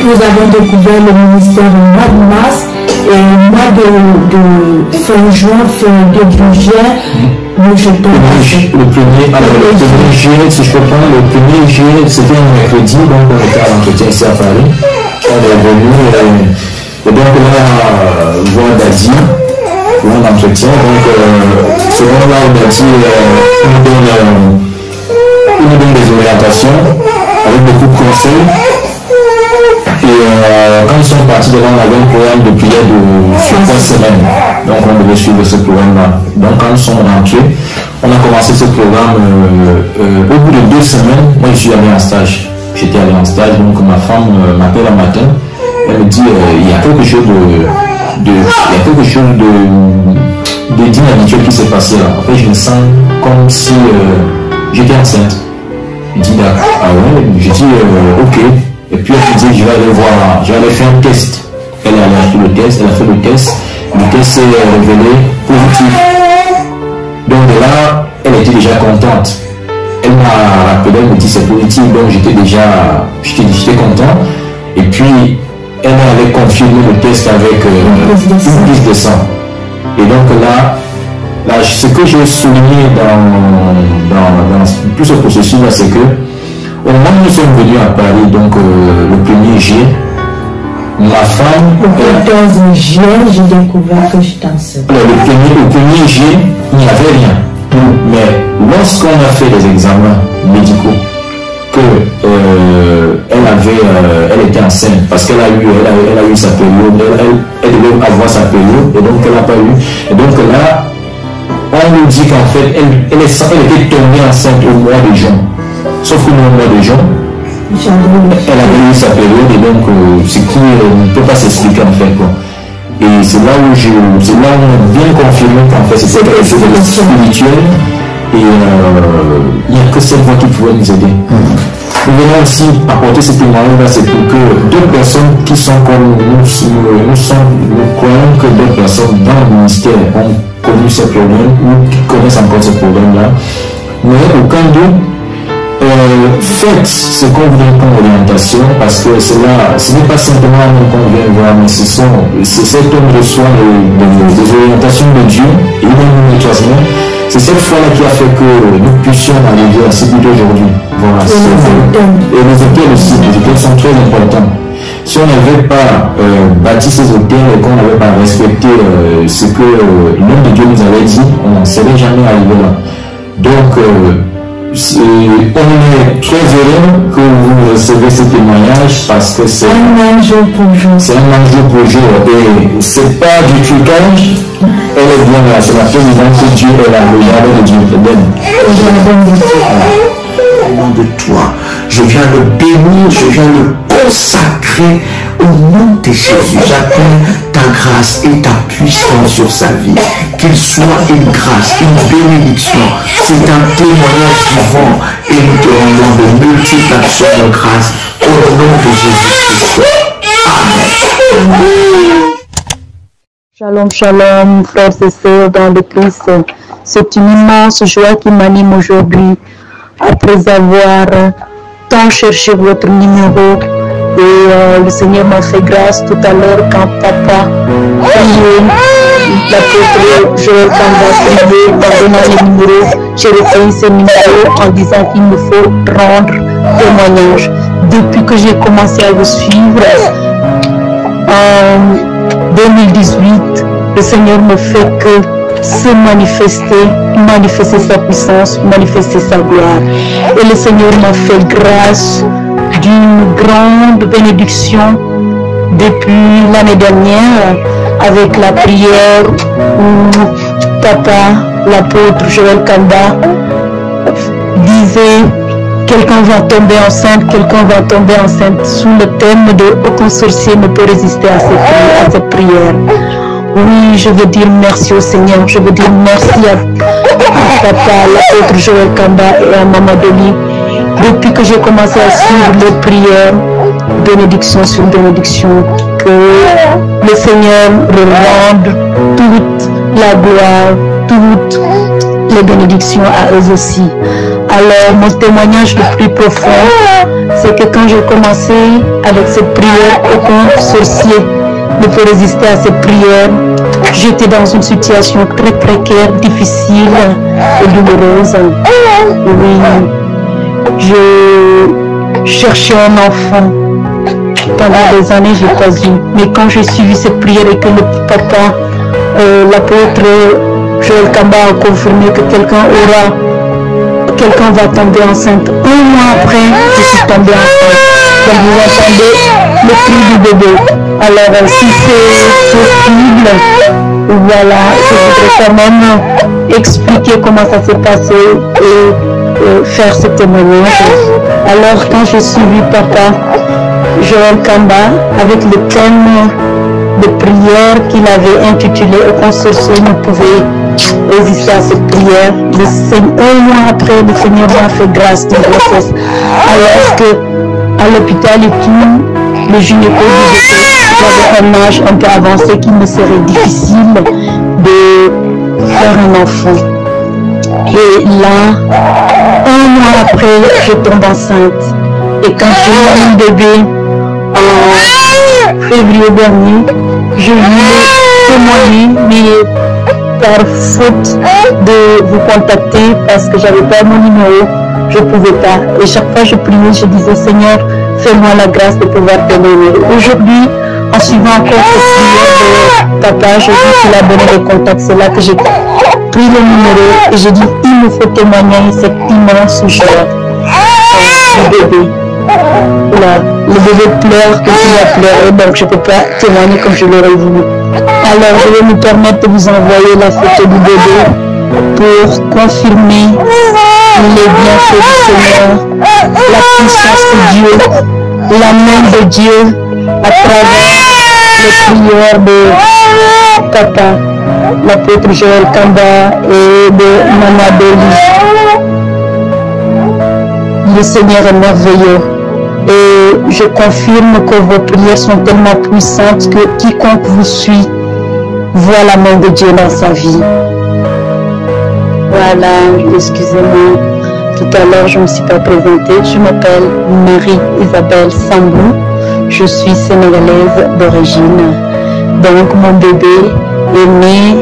nous avons découvert le ministère au mois de mars, et au mois de fin juin, début juin, nous jetons le premier juillet, si je peux prendre, le 1er juillet, c'était un mercredi, donc on était à l'entretien ici à Paris. On est venu, et donc là, voir Dadi, pour un entretien. Donc, c'est là où Dadi nous donne des orientations, avec beaucoup de conseils. Et quand ils sont partis de là, on avait un programme de prière sur 3 semaines. Donc on devait suivre ce programme-là. Donc quand ils sont rentrés, on a commencé ce programme au bout de 2 semaines. Moi je suis allé en stage. J'étais allé en stage, donc ma femme m'appelle un matin. Elle me dit il y a quelque chose de d'inhabituel qui s'est passé là. Après je me sens comme si j'étais enceinte. Je dis ah ouais, je dis ok. Et puis elle me dit, je vais aller voir, je vais aller faire un test. Elle a acheté le test, elle a fait le test s'est révélé positif. Donc de là, elle était déjà contente. Elle m'a rappelé, elle me dit c'est positif, donc j'étais content. Et puis, elle avait confirmé le test avec une prise de sang. Et donc là, ce que j'ai souligné dans tout ce processus-là, c'est que au moment où nous sommes venus à Paris, donc le 1er juillet, ma femme... Le 14 juillet, j'ai découvert que j'étais enceinte. Le 1er juillet, il n'y avait rien. Mais lorsqu'on a fait les examens médicaux, elle était enceinte parce qu'elle a eu sa période, elle devait avoir sa période, et donc elle n'a pas eu. Et donc là, on nous dit qu'en fait, elle était tombée enceinte au mois de juin. Sauf que au mois de juin, elle avait eu sa période, et donc ce qui ne peut pas s'expliquer en fait, quoi. Et c'est là où on a bien confirmé qu'en fait c'était quelque chose de spirituel, et il n'y a que cette voix qui pouvait nous aider. Nous venons aussi apporter ce témoignage-là, c'est pour que d'autres personnes qui sont comme nous croyons que d'autres personnes dans le ministère ont connu ces problèmes ou qui connaissent encore ces problèmes-là. Mais aucun doute, faites ce qu'on vous donne comme orientation, parce que ce n'est pas simplement un homme qu'on vient voir, mais c'est cet homme reçoit des orientations de Dieu, et il donne une classement. C'est cette foi-là qui a fait que nous puissions arriver à ce but aujourd'hui. Voilà. Et les hôtels aussi, les hôtels sont très importants. Si on n'avait pas bâti ces hôtels et qu'on n'avait pas respecté ce que l'homme de Dieu nous avait dit, on ne serait jamais arrivé là. Donc, on est très heureux que vous recevez ce témoignage, parce que c'est un ange pour jour. C'est un ange pour jour, et c'est pas du trucage. Elle est bien là, c'est la présidence que Dieu est là, le jardin de Dieu Au nom de toi, je viens le bénir, je viens le consacrer au nom de Jésus. J'appelle ta grâce et ta puissance sur sa vie. Qu'il soit une grâce, une bénédiction. C'est un témoignage vivant, et nous te rendons de multiples actions de grâce au nom de Jésus-Christ. Amen. Shalom, shalom, frères et sœurs dans le Christ. C'est une immense joie qui m'anime aujourd'hui, après avoir tant cherché votre numéro. Et le Seigneur m'a fait grâce tout à l'heure quand papa priait, l'apôtre Joël Kanda priait, dans donnant les numéros. J'ai repris ces numéros en disant qu'il me faut rendre témoignage. Depuis que j'ai commencé à vous suivre, en 2018, le Seigneur me fait que se manifester sa puissance, manifester sa gloire. Et le Seigneur m'a fait grâce d'une grande bénédiction depuis l'année dernière, avec la prière où papa, l'apôtre Joël Kanda, disait: quelqu'un va tomber enceinte, sous le thème de aucun sorcier ne peut résister à cette prière. Oui, je veux dire merci au Seigneur. Je veux dire merci à Papa, l'apôtre Joël Kamba et à Maman Doli. Depuis que j'ai commencé à suivre les prières, bénédiction sur bénédiction, que le Seigneur rende toute la gloire, toutes les bénédictions à eux aussi. Alors, mon témoignage le plus profond, c'est que quand j'ai commencé avec cette prière, aucun sorcier ne peut résister à cette prière. J'étais dans une situation très précaire, difficile et douloureuse. Oui, je cherchais un enfant. Pendant des années, je n'ai pas eu. Mais quand j'ai suivi cette prière et que le papa, l'apôtre Joël Kamba a confirmé que quelqu'un va tomber enceinte. 1 mois après, je suis tombée enceinte. Donc vous entendez le cri du bébé. Alors si c'est possible, voilà, je voudrais quand même expliquer comment ça s'est passé et faire ce témoignage. Alors quand j'ai suivi Papa Joël Kamba avec le thème de prière qu'il avait intitulé « Aucun sorcier ne pouvait résister à cette prière ». 1 mois après, le Seigneur m'a fait grâce de grossesse. Alors que à l'hôpital et tout, le gynéco disait que j'avais un âge un peu avancé, qu'il me serait difficile de faire un enfant. Et là, 1 mois après, je tombe enceinte. Et quand j'ai eu un bébé en février dernier, je voulais témoigner, mais par faute de vous contacter, parce que j'avais pas mon numéro, je ne pouvais pas. Et chaque fois je priais, je disais, Seigneur, fais-moi la grâce de pouvoir témoigner. Aujourd'hui, en suivant encore cette prière de Papa, je dis qu'il a donné le contact. C'est là que j'ai pris le numéro et j'ai dit, il me faut témoigner cette immense joie du bébé. Là, le bébé pleure, que il a pleuré, donc je ne peux pas témoigner comme je l'aurais voulu. Alors je vais me permettre de vous envoyer la photo du bébé pour confirmer les bienfaits du Seigneur, la puissance de Dieu, la main de Dieu à travers les prières de Papa, l'apôtre Joël Kamba et de Maman Doli. Le Seigneur est merveilleux. Et je confirme que vos prières sont tellement puissantes que quiconque vous suit voit la main de Dieu dans sa vie. Voilà, excusez-moi, tout à l'heure je ne me suis pas présentée. Je m'appelle Marie-Isabelle Sambou, je suis sénégalaise d'origine. Donc mon bébé est né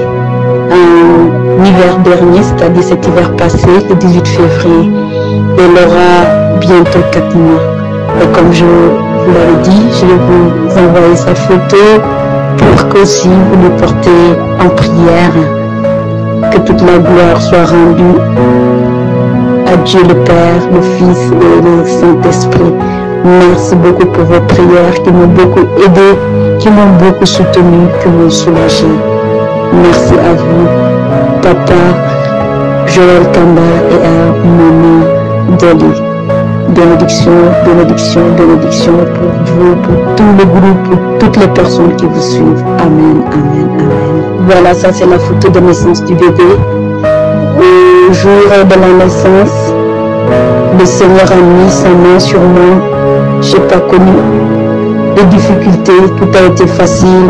en hiver dernier, c'est-à-dire cet hiver passé, le 18 février. Il aura bientôt 4 mois. Et comme je vous l'avais dit, je vais vous envoyer sa photo pour qu'aussi vous le portez en prière. Que toute la gloire soit rendue à Dieu le Père, le Fils et le Saint-Esprit. Merci beaucoup pour vos prières qui m'ont beaucoup aidé, qui m'ont beaucoup soutenu, qui m'ont soulagé. Merci à vous, Papa Joël Kamba et à Maman Doli. Bénédiction, bénédiction, bénédiction pour vous, pour tout le groupe, pour toutes les personnes qui vous suivent. Amen, amen, amen. Voilà, ça c'est la photo de naissance du bébé. Au jour de la naissance, le Seigneur a mis sa main sur moi. Je n'ai pas connu de difficultés, tout a été facile.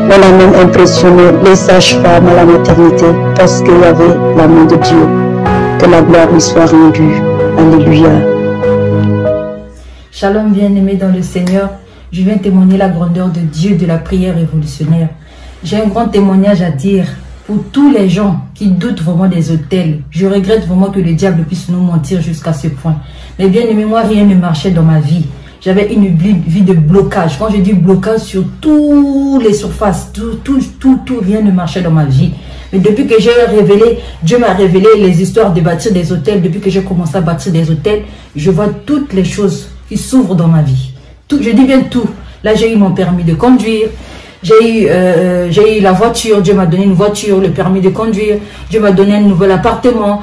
On a même impressionné les sages-femmes à la maternité parce qu'il y avait la main de Dieu. Que la gloire lui soit rendue. Alléluia. Shalom bien-aimés dans le Seigneur, je viens témoigner la grandeur de Dieu de la prière révolutionnaire. J'ai un grand témoignage à dire pour tous les gens qui doutent vraiment des autels. Je regrette vraiment que le diable puisse nous mentir jusqu'à ce point. Mais bien-aimés, moi rien ne marchait dans ma vie. J'avais une vie de blocage. Quand je dis blocage sur toutes les surfaces, tout, rien ne marchait dans ma vie. Mais depuis que j'ai révélé, Dieu m'a révélé les histoires de bâtir des hôtels, depuis que j'ai commencé à bâtir des hôtels, je vois toutes les choses qui s'ouvrent dans ma vie. Tout, je dis bien tout. Là, j'ai eu mon permis de conduire, j'ai eu la voiture, Dieu m'a donné une voiture, le permis de conduire, Dieu m'a donné un nouvel appartement,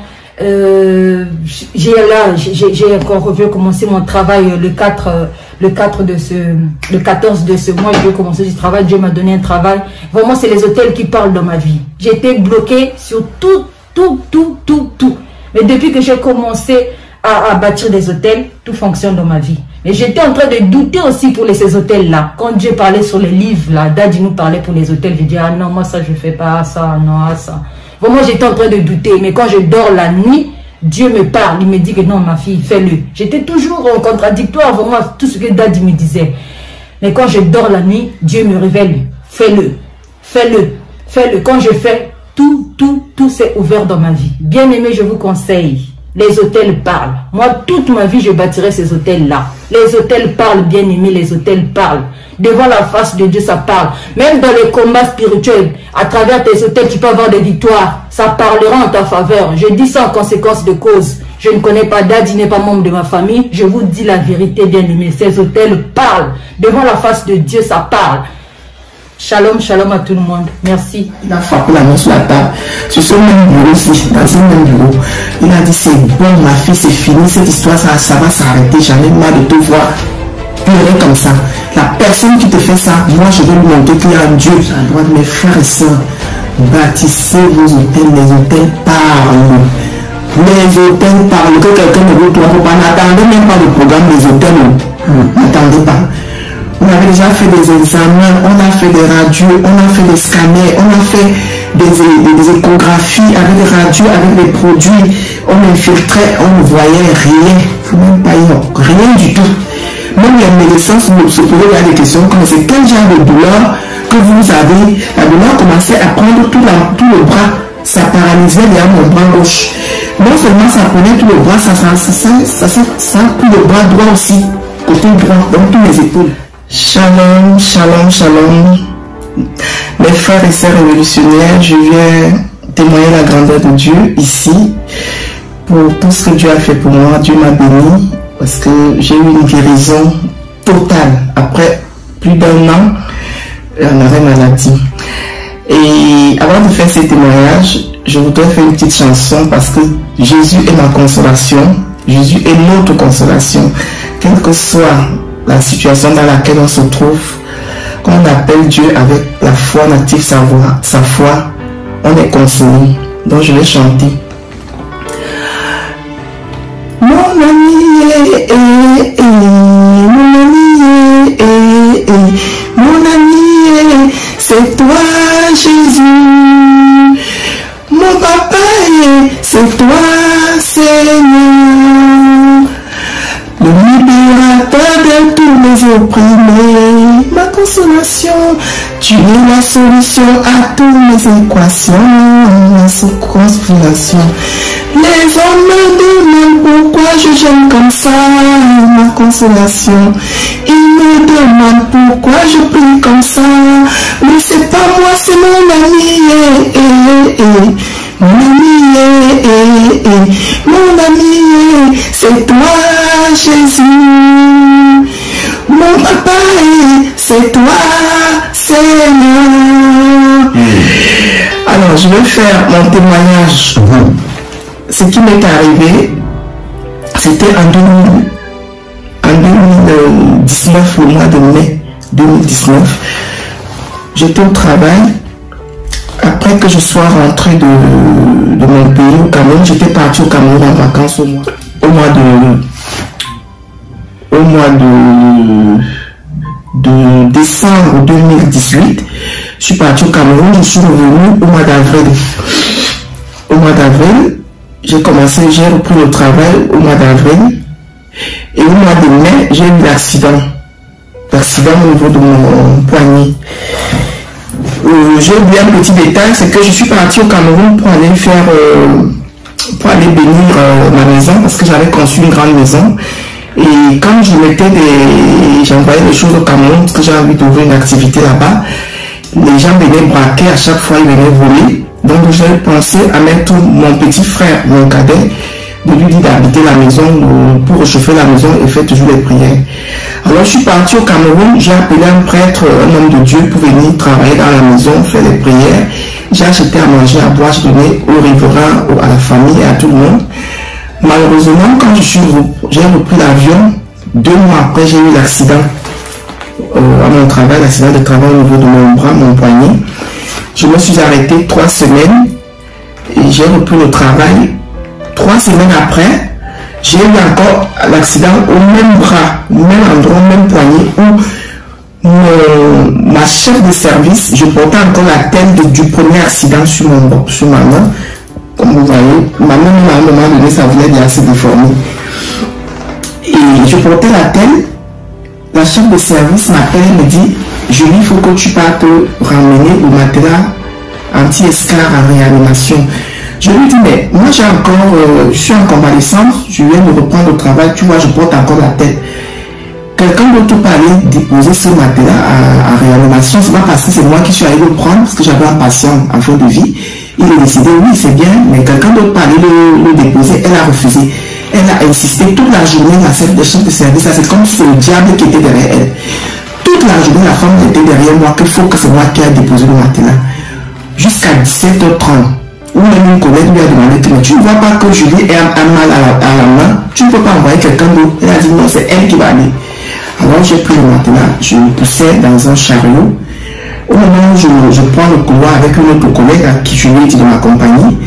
j'ai encore recommencé mon travail le 14 de ce mois. Je vais commencer du travail. Dieu m'a donné un travail. Vraiment, c'est les hôtels qui parlent dans ma vie. J'étais bloquée sur tout. Mais depuis que j'ai commencé à bâtir des hôtels, tout fonctionne dans ma vie. Mais j'étais en train de douter aussi pour ces hôtels-là. Quand Dieu parlait sur les livres, là, Daddy nous parlait pour les hôtels, je dis, ah non, moi ça je fais pas, ça, non, ça. Vraiment, j'étais en train de douter. Mais quand je dors la nuit, Dieu me parle, il me dit que non, ma fille, fais-le. J'étais toujours en contradictoire, vraiment, tout ce que Daddy me disait. Mais quand je dors la nuit, Dieu me révèle, fais-le, fais-le, fais-le. Quand je fais, tout s'est ouvert dans ma vie. Bien aimé, je vous conseille, les hôtels parlent. Moi, toute ma vie, je bâtirai ces hôtels-là. Les hôtels parlent, bien aimé, les hôtels parlent. Devant la face de Dieu, ça parle. Même dans les combats spirituels, à travers tes hôtels, tu peux avoir des victoires. Ça parlera en ta faveur. Je dis ça en conséquence de cause. Je ne connais pas Daddy, n'est pas membre de ma famille. Je vous dis la vérité, bien aimé. Ces hôtels parlent. Devant la face de Dieu, ça parle. Shalom, shalom à tout le monde. Merci. Il a frappé la main sur la table. Sur ce même bureau, dans ce même bureau, il a dit, c'est bon, ma fille, c'est fini. Cette histoire, ça va s'arrêter. J'en ai marre de te voir pleurer comme ça. La personne qui te fait ça, moi, je vais lui montrer qu'il y a un Dieu. À droite, mes frères et sœurs, bâtissez vos hôtels. Les hôtels parlent. Les hôtels parlent. Que quelqu'un ne vous trouve pas. N'attendez même pas le programme des hôtels. N'attendez pas. On avait déjà fait des examens, on a fait des radios, on a fait des scanners, on a fait des échographies avec des radios, avec des produits. On infiltrait, on ne voyait rien. Même pas rien du tout. Même les médecins se posaient des questions comme c'est quel genre de douleur que vous avez. La douleur commençait à prendre tout le bras. Ça paralysait derrière mon bras gauche. Non seulement ça prenait tout le bras, ça pris le bras droit aussi. Côté droit, donc tous les épaules. Shalom, shalom, shalom. Mes frères et sœurs révolutionnaires, je viens témoigner la grandeur de Dieu ici pour tout ce que Dieu a fait pour moi. Dieu m'a béni parce que j'ai eu une guérison totale après plus d'1 an en arrêt maladie. Et avant de faire ces témoignages, je voudrais faire une petite chanson parce que Jésus est ma consolation. Jésus est notre consolation. Quelle que soit la situation dans laquelle on se trouve, quand on appelle Dieu avec la foi, on active sa foi, on est consolé. Donc je vais chanter. Mon ami, mon ami, c'est toi Jésus. Mon papa, c'est toi Seigneur. Le libérateur de tous les opprimés, ma consolation, tu es la solution à toutes mes équations, ma consolation. Les hommes me demandent pourquoi je gêne comme ça, ma consolation. Ils me demandent pourquoi je prie comme ça, mais c'est pas moi, c'est mon ami. Mon ami, mon ami, c'est toi Jésus. Mon papa, c'est toi Seigneur. Alors je vais faire mon témoignage. Ce qui m'est arrivé, c'était en 2019, au mois de mai 2019. J'étais au travail. Après que je sois rentré de mon pays au Cameroun, j'étais parti au Cameroun en vacances au mois de décembre 2018. Je suis parti au Cameroun, je suis revenu au mois d'avril. Au mois d'avril, j'ai repris le travail au mois d'avril. Et au mois de mai, j'ai eu l'accident. L'accident au niveau de mon poignet. J'ai oublié un petit détail, c'est que je suis parti au Cameroun pour aller bénir ma maison parce que j'avais conçu une grande maison. Et quand j'envoyais des choses au Cameroun parce que j'ai envie d'ouvrir une activité là-bas, les gens venaient braquer à chaque fois, ils venaient voler. Donc j'ai pensé à mettre mon petit frère, mon cadet, de lui dire d'habiter la maison pour réchauffer la maison et faire toujours les prières. Alors je suis parti au Cameroun, j'ai appelé un prêtre, un homme de Dieu pour venir travailler dans la maison, faire les prières J'ai acheté à manger, à boire, je donnais au riverain, à la famille et à tout le monde. Malheureusement, quand j'ai repris l'avion, 2 mois après, j'ai eu l'accident à mon travail, l'accident de travail au niveau de mon bras, mon poignet. Je me suis arrêté 3 semaines et j'ai repris le travail. 3 semaines après, j'ai eu encore l'accident au même bras, même endroit, même poignet où ma chef de service, je portais encore la tête du premier accident sur ma main. Comme vous voyez, ma main à un moment donné, ça voulait bien se déformer. Et je portais la tête. La chef de service m'appelle et me dit, Julie, il faut que tu partes ramener le matelas anti-escar en réanimation. Je lui dis, mais moi j'ai encore, je suis en convalescence, je viens de reprendre le travail, tu vois, je porte encore la tête. Quelqu'un d'autre peut aller déposer ce matelas en réanimation, c'est pas parce que c'est moi qui suis allé le prendre, parce que j'avais un patient en fin de vie. Il a décidé, oui, c'est bien, mais quelqu'un d'autre peut aller le déposer, elle a refusé. Elle a insisté toute la journée, la chef de service, c'est comme si c'est le diable qui était derrière elle. Toute la journée, la femme était derrière moi, qu'il faut que c'est moi qui ai déposé le matelas. Jusqu'à 17h30. Ou même une collègue lui a demandé, mais tu ne vois pas que Julie a un mal à la main, tu ne peux pas envoyer quelqu'un d'autre. Elle a dit non, c'est elle qui va aller. Alors j'ai pris le matelas, je le poussais dans un chariot. Au moment où je prends le couloir avec une autre collègue à qui je lui ai dit de m'accompagner,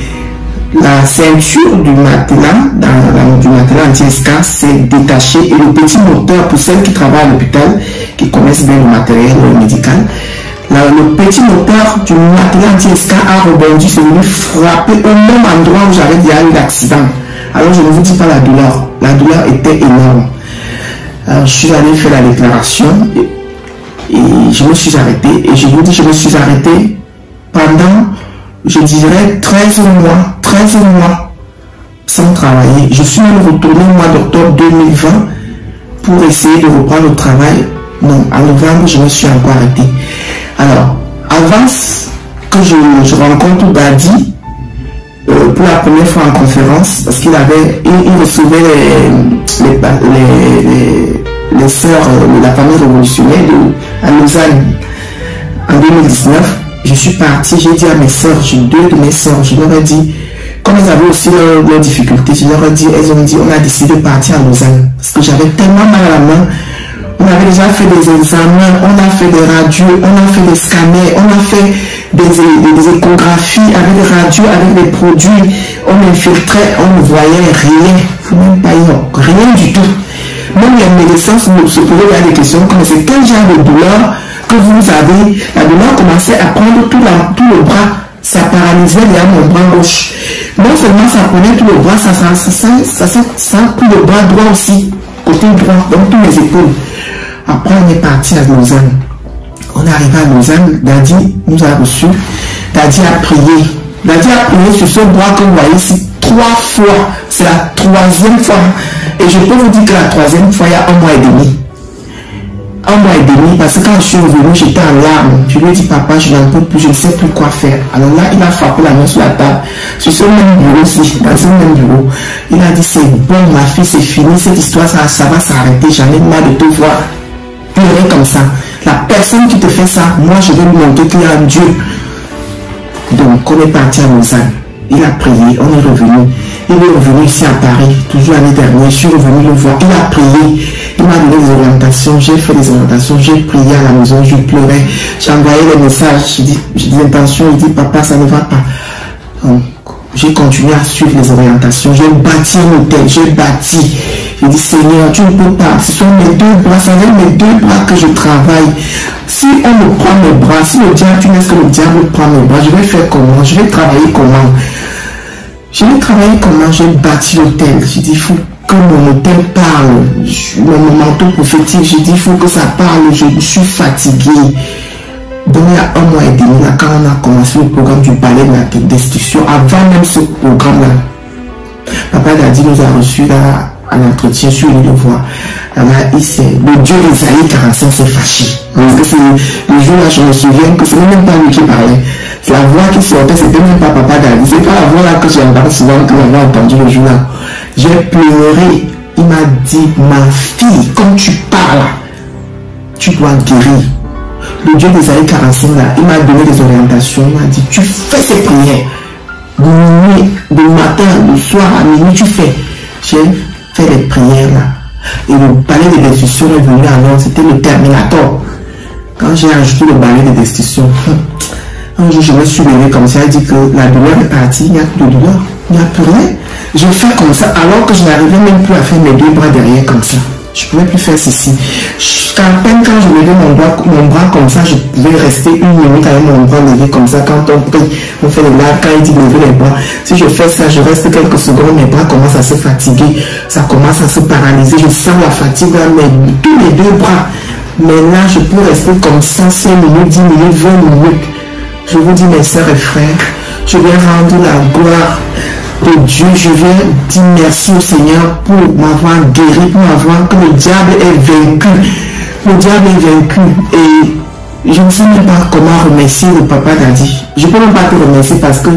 la ceinture du matelas, du matelas anti-escar s'est détachée et le petit moteur, pour celles qui travaillent à l'hôpital, qui connaissent bien le matériel médical, le petit moteur du matelas anti-escar a rebondi, c'est venu frapper au même endroit où j'avais déjà eu l'accident. Alors je ne vous dis pas la douleur était énorme. Alors je suis allé faire la déclaration et je me suis arrêté. Et je vous dis, je me suis arrêté pendant, je dirais, 13 mois sans travailler. Je suis même retourné au mois d'octobre 2020 pour essayer de reprendre le travail. Non, en novembre, je me suis encore arrêté. Alors, avant que je rencontre Dadi, pour la première fois en conférence, parce qu'il recevait les sœurs de la famille révolutionnaire à Lausanne en 2019, je suis parti, j'ai dit à mes sœurs, j'ai 2 de mes sœurs, je leur ai dit, comme elles avaient aussi leurs difficultés, je leur ai dit, elles ont dit, on a décidé de partir à Lausanne, parce que j'avais tellement mal à la main. On avait déjà fait des examens, on a fait des radios, on a fait des scanners, on a fait des échographies avec des radios, avec des produits, on infiltrait, on ne voyait rien, même pas rien du tout. Même les médecins se posaient des questions comme c'est quel genre de douleur que vous avez. La douleur commençait à prendre tout le bras, ça paralysait derrière mon bras gauche. Non seulement ça prenait tout le bras, ça pris le bras droit aussi, côté droit, donc tous les épaules. Après on est parti à Lausanne. On est arrivé à Lausanne, Dadi nous a reçus. Dadi a prié. Dadi a prié sur ce bras que vous voyez ici 3 fois. C'est la 3e fois. Et je peux vous dire que la 3e fois, il y a 1 mois et demi. 1 mois et demi, parce que quand je suis revenu, j'étais en larmes. Je lui ai dit, papa, je n'en peux plus, je ne sais plus quoi faire. Alors là, il a frappé la main sur la table. Sur ce même bureau aussi, dans ce même bureau. Il a dit, c'est bon, ma fille, c'est fini. Cette histoire, ça va s'arrêter. J'en ai marre de te voir pleurer comme ça. La personne qui te fait ça, moi, je vais lui montrer qu'il y a un Dieu. Donc, on est parti à Lausanne. Il a prié, on est revenu. Il est revenu ici à Paris, toujours l'année dernière. Je suis revenu le voir. Il a prié. Il m'a donné des orientations. J'ai fait des orientations. J'ai prié à la maison. Je pleurais. J'ai envoyé des messages. J'ai dit intention. Il dit, papa, ça ne va pas. Donc, j'ai continué à suivre les orientations. J'ai bâti un hôtel. J'ai bâti. J'ai dit, Seigneur, tu ne peux pas. Ce sont mes 2 bras. C'est avec mes 2 bras que je travaille. Si on me prend mes bras, si le diable, tu laisses que le diable prend mes bras, je vais faire comment? Je vais travailler comment? Je vais travailler comment? J'ai bâti l'hôtel. J'ai dit, il faut que mon hôtel parle. Mon manteau prophétique, j'ai dit, il faut que ça parle. Je suis fatigué. Donc, il y a 1 mois et demi, là, quand on a commencé le programme du palais de la destruction, avant même ce programme-là, Papa Dadi nous a reçus là, à l'entretien sur l'île de Voix. Là, le Dieu d'Isaïe 45 s'est fâché. Parce que le jour-là, je me souviens que ce n'est même pas lui qui parlait. La voix qui sortait, c'était même pas Papa Dadi. C'est pas la voix là que j'ai entendu souvent, que j'avais entendu le jour-là. J'ai pleuré. Il m'a dit, ma fille, comme tu parles, tu dois guérir. le Dieu d'Ésaïe 45 là, il m'a donné des orientations, il m'a dit, tu fais ces prières, de minuit, de matin, de soir à minuit, tu fais. J'ai fait les prières là. Et le balai de destruction est venu alors, c'était le Terminator. Quand j'ai ajouté le balai de destruction, un jour je me suis levé comme ça, il dit que la douleur est partie, il n'y a plus de douleur, il n'y a plus rien. Je fais comme ça alors que je n'arrivais même plus à faire mes deux bras derrière comme ça. Je ne pouvais plus faire ceci. À peine quand je levais mon bras comme ça, je pouvais rester une minute avec mon bras levé comme ça. Quand on prie, on fait les larmes, quand il dit lever les bras. Si je fais ça, je reste quelques secondes, mes bras commencent à se fatiguer, ça commence à se paralyser. Je sens la fatigue dans tous les deux bras. Mais là, je peux rester comme ça 5 minutes, 10 minutes, 20 minutes. Je vous dis, mes sœurs et frères, je viens rendre la gloire de Dieu. Je viens dire merci au Seigneur pour m'avoir guéri, pour m'avoir que le diable est vaincu. Le diable est vaincu. Et je ne sais même pas comment remercier le papa Daddy. Je ne peux même pas te remercier parce que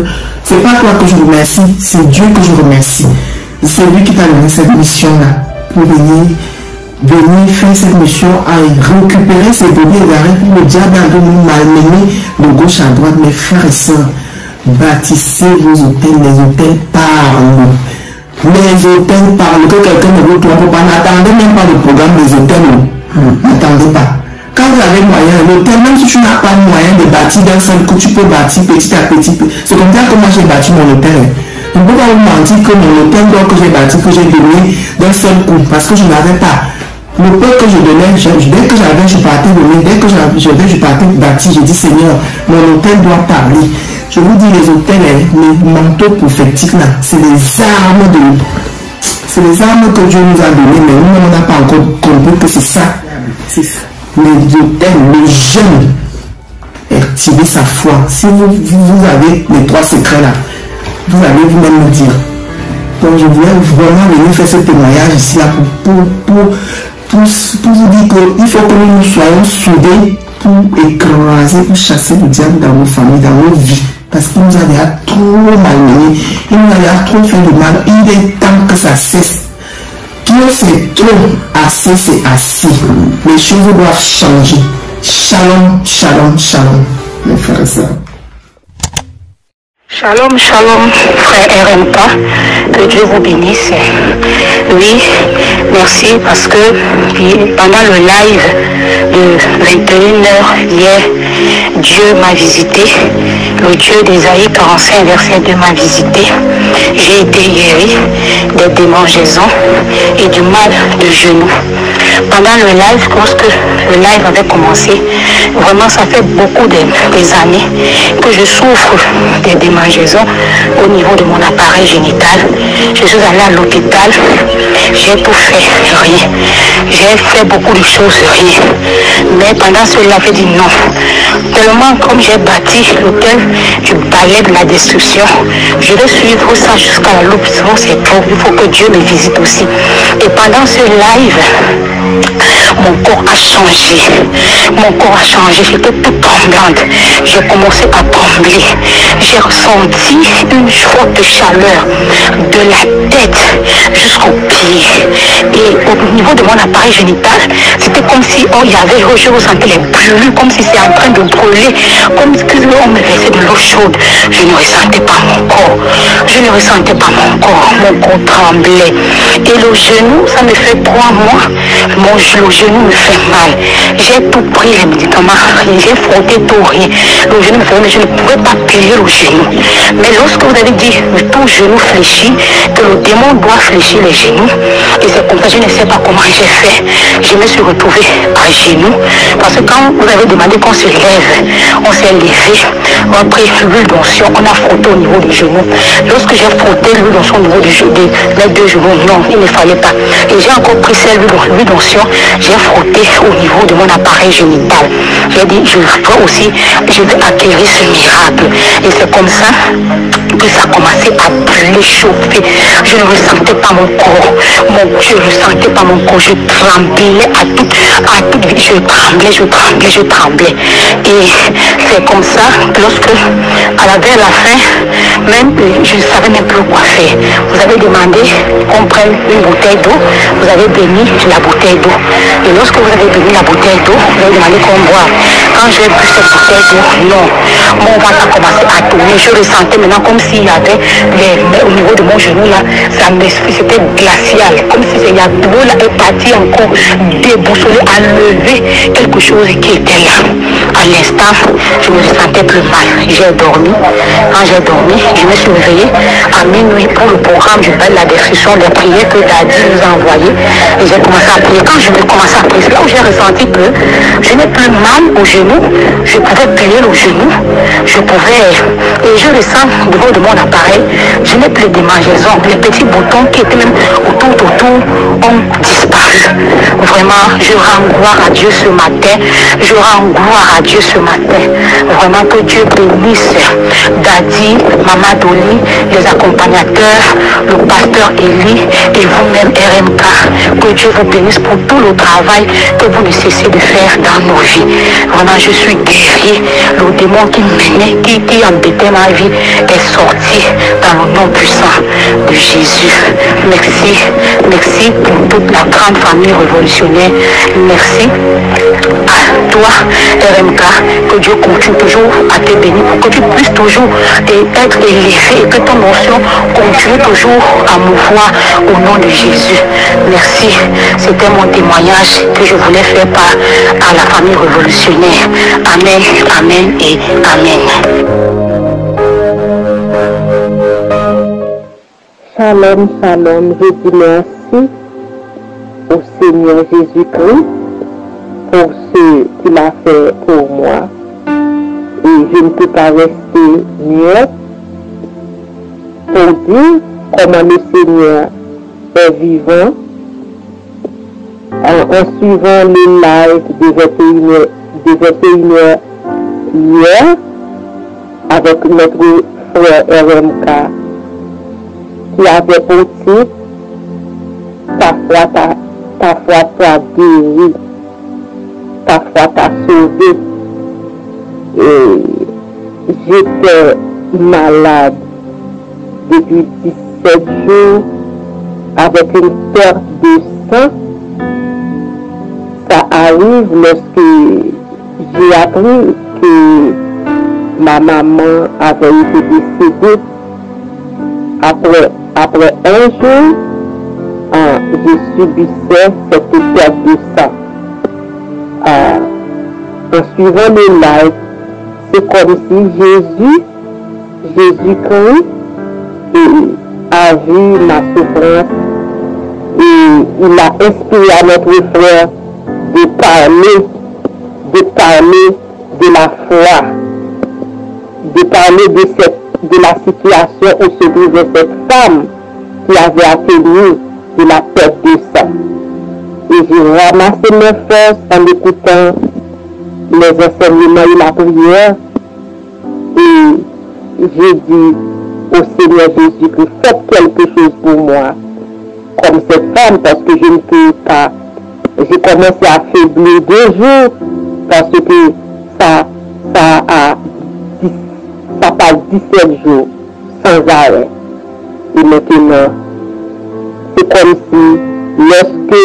ce n'est pas toi que je remercie, c'est Dieu que je remercie. C'est lui qui t'a donné cette mission-là pour venir faire cette mission à récupérer ces bébés égarés pour le diable a de nous malmener de gauche à droite. Mes frères et sœurs, bâtissez vos hôtels, les hôtels parlent. Les hôtels parlent, que quelqu'un ne vous trompe pas. N'attendez même pas le programme des hôtels. N'attendez pas. Quand vous avez moyen, l'hôtel, même si tu n'as pas moyen de bâtir d'un seul coup, tu peux bâtir petit à petit. C'est comme ça que moi j'ai bâti mon hôtel. Je ne peux pas vous mentir que mon hôtel que j'ai bâti, que j'ai donné d'un seul coup, parce que je n'avais pas. Le peu que je donnais, dès que j'avais, je partais donner, dès que j'avais, je partais bâtir, j'ai dit Seigneur, mon hôtel doit parler. Je vous dis, les hôtels, les manteaux prophétiques là, c'est des armes que Dieu nous a données, mais nous, on n'a pas encore compris que c'est ça. C'est ça. Les hôtels, le jeûne, activer sa foi. Si vous avez les 3 secrets là, vous allez vous-même me dire. Donc je voulais vraiment venir faire ce témoignage ici là pour vous dire qu'il faut que nous soyons soudés pour écraser, pour chasser le diable dans nos familles, dans nos vies. Parce qu'il nous a déjà trop malmenés, il nous a déjà trop fait de mal. Il est temps que ça cesse. Trop c'est trop, assez c'est assez. Les choses doivent changer. Shalom, shalom, shalom, mes frères et sœurs. Shalom, shalom, frère RMK, que Dieu vous bénisse. Oui, merci parce que pendant le live de 21h hier, Dieu m'a visité. Le Dieu d'Ésaïe 45, verset 2 m'a visité. J'ai été guéri des démangeaisons et du mal de genoux. Pendant le live, lorsque le live avait commencé, vraiment ça fait beaucoup des années que je souffre des démangeaisons au niveau de mon appareil génital. Je suis allée à l'hôpital, j'ai tout fait, rien. J'ai fait beaucoup de choses, rien. Mais pendant cela, j'ai dit non. Tellement comme j'ai bâti l'hôtel du balai de la destruction, je vais suivre ça jusqu'à la loupe. C'est trop. Il faut que Dieu me visite aussi. Et pendant ce live, mon corps a changé. Mon corps a changé. J'étais toute tremblante. J'ai commencé à trembler. J'ai ressenti une forte chaleur de la tête jusqu'aux pieds. Et au niveau de mon appareil génital, c'était comme si je ressentais les brûlures, comme si c'était en train de brûler, comme si on me versait de l'eau chaude. Je ne ressentais pas mon corps. Je ne ressentais pas mon corps. Mon corps tremblait. Et le genou, ça me fait 3 mois. Le genou me fait mal. J'ai tout pris les médicaments, j'ai frotté tout, rien. Le genou me fait mal, mais je ne pouvais pas plier le genou. Mais lorsque vous avez dit tout genou fléchit, que le démon doit fléchir les genoux, et c'est comme ça, je ne sais pas comment j'ai fait. Je me suis retrouvée à genoux, parce que quand vous avez demandé qu'on se lève, on s'est levé, on a pris l'huile d'onction, on a frotté au niveau du genou. Lorsque j'ai frotté l'huile d'onction au niveau des 2 genoux, non, il ne fallait pas. Et j'ai encore pris celle l'huile d'onction, j'ai frotté au niveau de mon appareil génital. J'ai dit, je veux acquérir ce miracle. Et c'est comme ça que ça commençait à brûler, chauffer. Je ne ressentais pas mon corps. Mon Dieu, je ne ressentais pas mon corps. Je tremblais à toute vie. Je tremblais. Et c'est comme ça que lorsque, vers la fin, même, je ne savais même plus quoi faire. Vous avez demandé qu'on prenne une bouteille d'eau. Vous avez béni la bouteille d'eau. Et lorsque vous avez béni la bouteille d'eau, vous avez demandé qu'on boive. Quand j'ai bu cette bouteille d'eau, non, mon ventre a commencé à tourner. Je ressentais maintenant comme s'il y avait au niveau de mon genou là, c'était glacial, comme si l'eau là est partie encore déboussolée, à lever quelque chose qui était là. À l'instant, je me sentais plus mal. J'ai dormi. Quand j'ai dormi, je me suis réveillée à minuit pour le programme. Je fais la description des prières que Daddy nous a envoyées. Et j'ai commencé à prier. Quand je vais commencer à prier, c'est là où j'ai ressenti que je n'ai plus mal au genou. Je pouvais plier le genou. Et je ressens au niveau de mon appareil, je n'ai plus de démangeaisons. Les petits boutons qui étaient même autour ont disparu. Vraiment, je rends gloire à Dieu ce matin. Je rends gloire à Dieu ce matin. Vraiment que Dieu bénisse Daddy, Maman Dolly, les accompagnateurs, le pasteur Eli et vous-même RMK. Que Dieu vous bénisse pour tout le travail que vous ne cessez de faire dans nos vies. Vraiment, je suis guéri. Le démon qui menait, qui embêtait ma vie est sorti dans le nom puissant de Jésus. Merci pour toute la grande famille révolutionnaire. Merci à toi, RMK, que Dieu continue toujours à te bénir, pour que tu puisses toujours être élevé et que ton notion continue toujours à mouvoir au nom de Jésus. Merci. C'était mon témoignage que je voulais faire part à la famille révolutionnaire. Amen, amen et amen. Shalom, shalom, je dis merci au Seigneur Jésus-Christ pour ce qu'il a fait pour moi. Et je ne peux pas rester muette pour dire comment le Seigneur est vivant. En suivant le live de 21h hier avec notre frère RMK qui avait pour titre ta foi t'a guéri, ta foi t'a sauvé. Et j'étais malade depuis 17 jours avec une perte de sang. Ça arrive lorsque j'ai appris que ma maman avait été décédée. Après un jour, je subissais cette perte de sang. En suivant le live, c'est comme si Jésus-Christ a vu ma souffrance et il a inspiré à notre frère de parler de la foi, de parler de la situation où se trouvait cette femme qui avait atteint de la perte de sang. Et j'ai ramassé mes forces en écoutant les enseignements et la prière. Et j'ai dit au Seigneur Jésus-Christ, faites quelque chose pour moi, comme cette femme, parce que je ne peux pas. J'ai commencé à faiblir 2 jours parce que ça passe 17 jours sans arrêt. Et maintenant, c'est comme si lorsque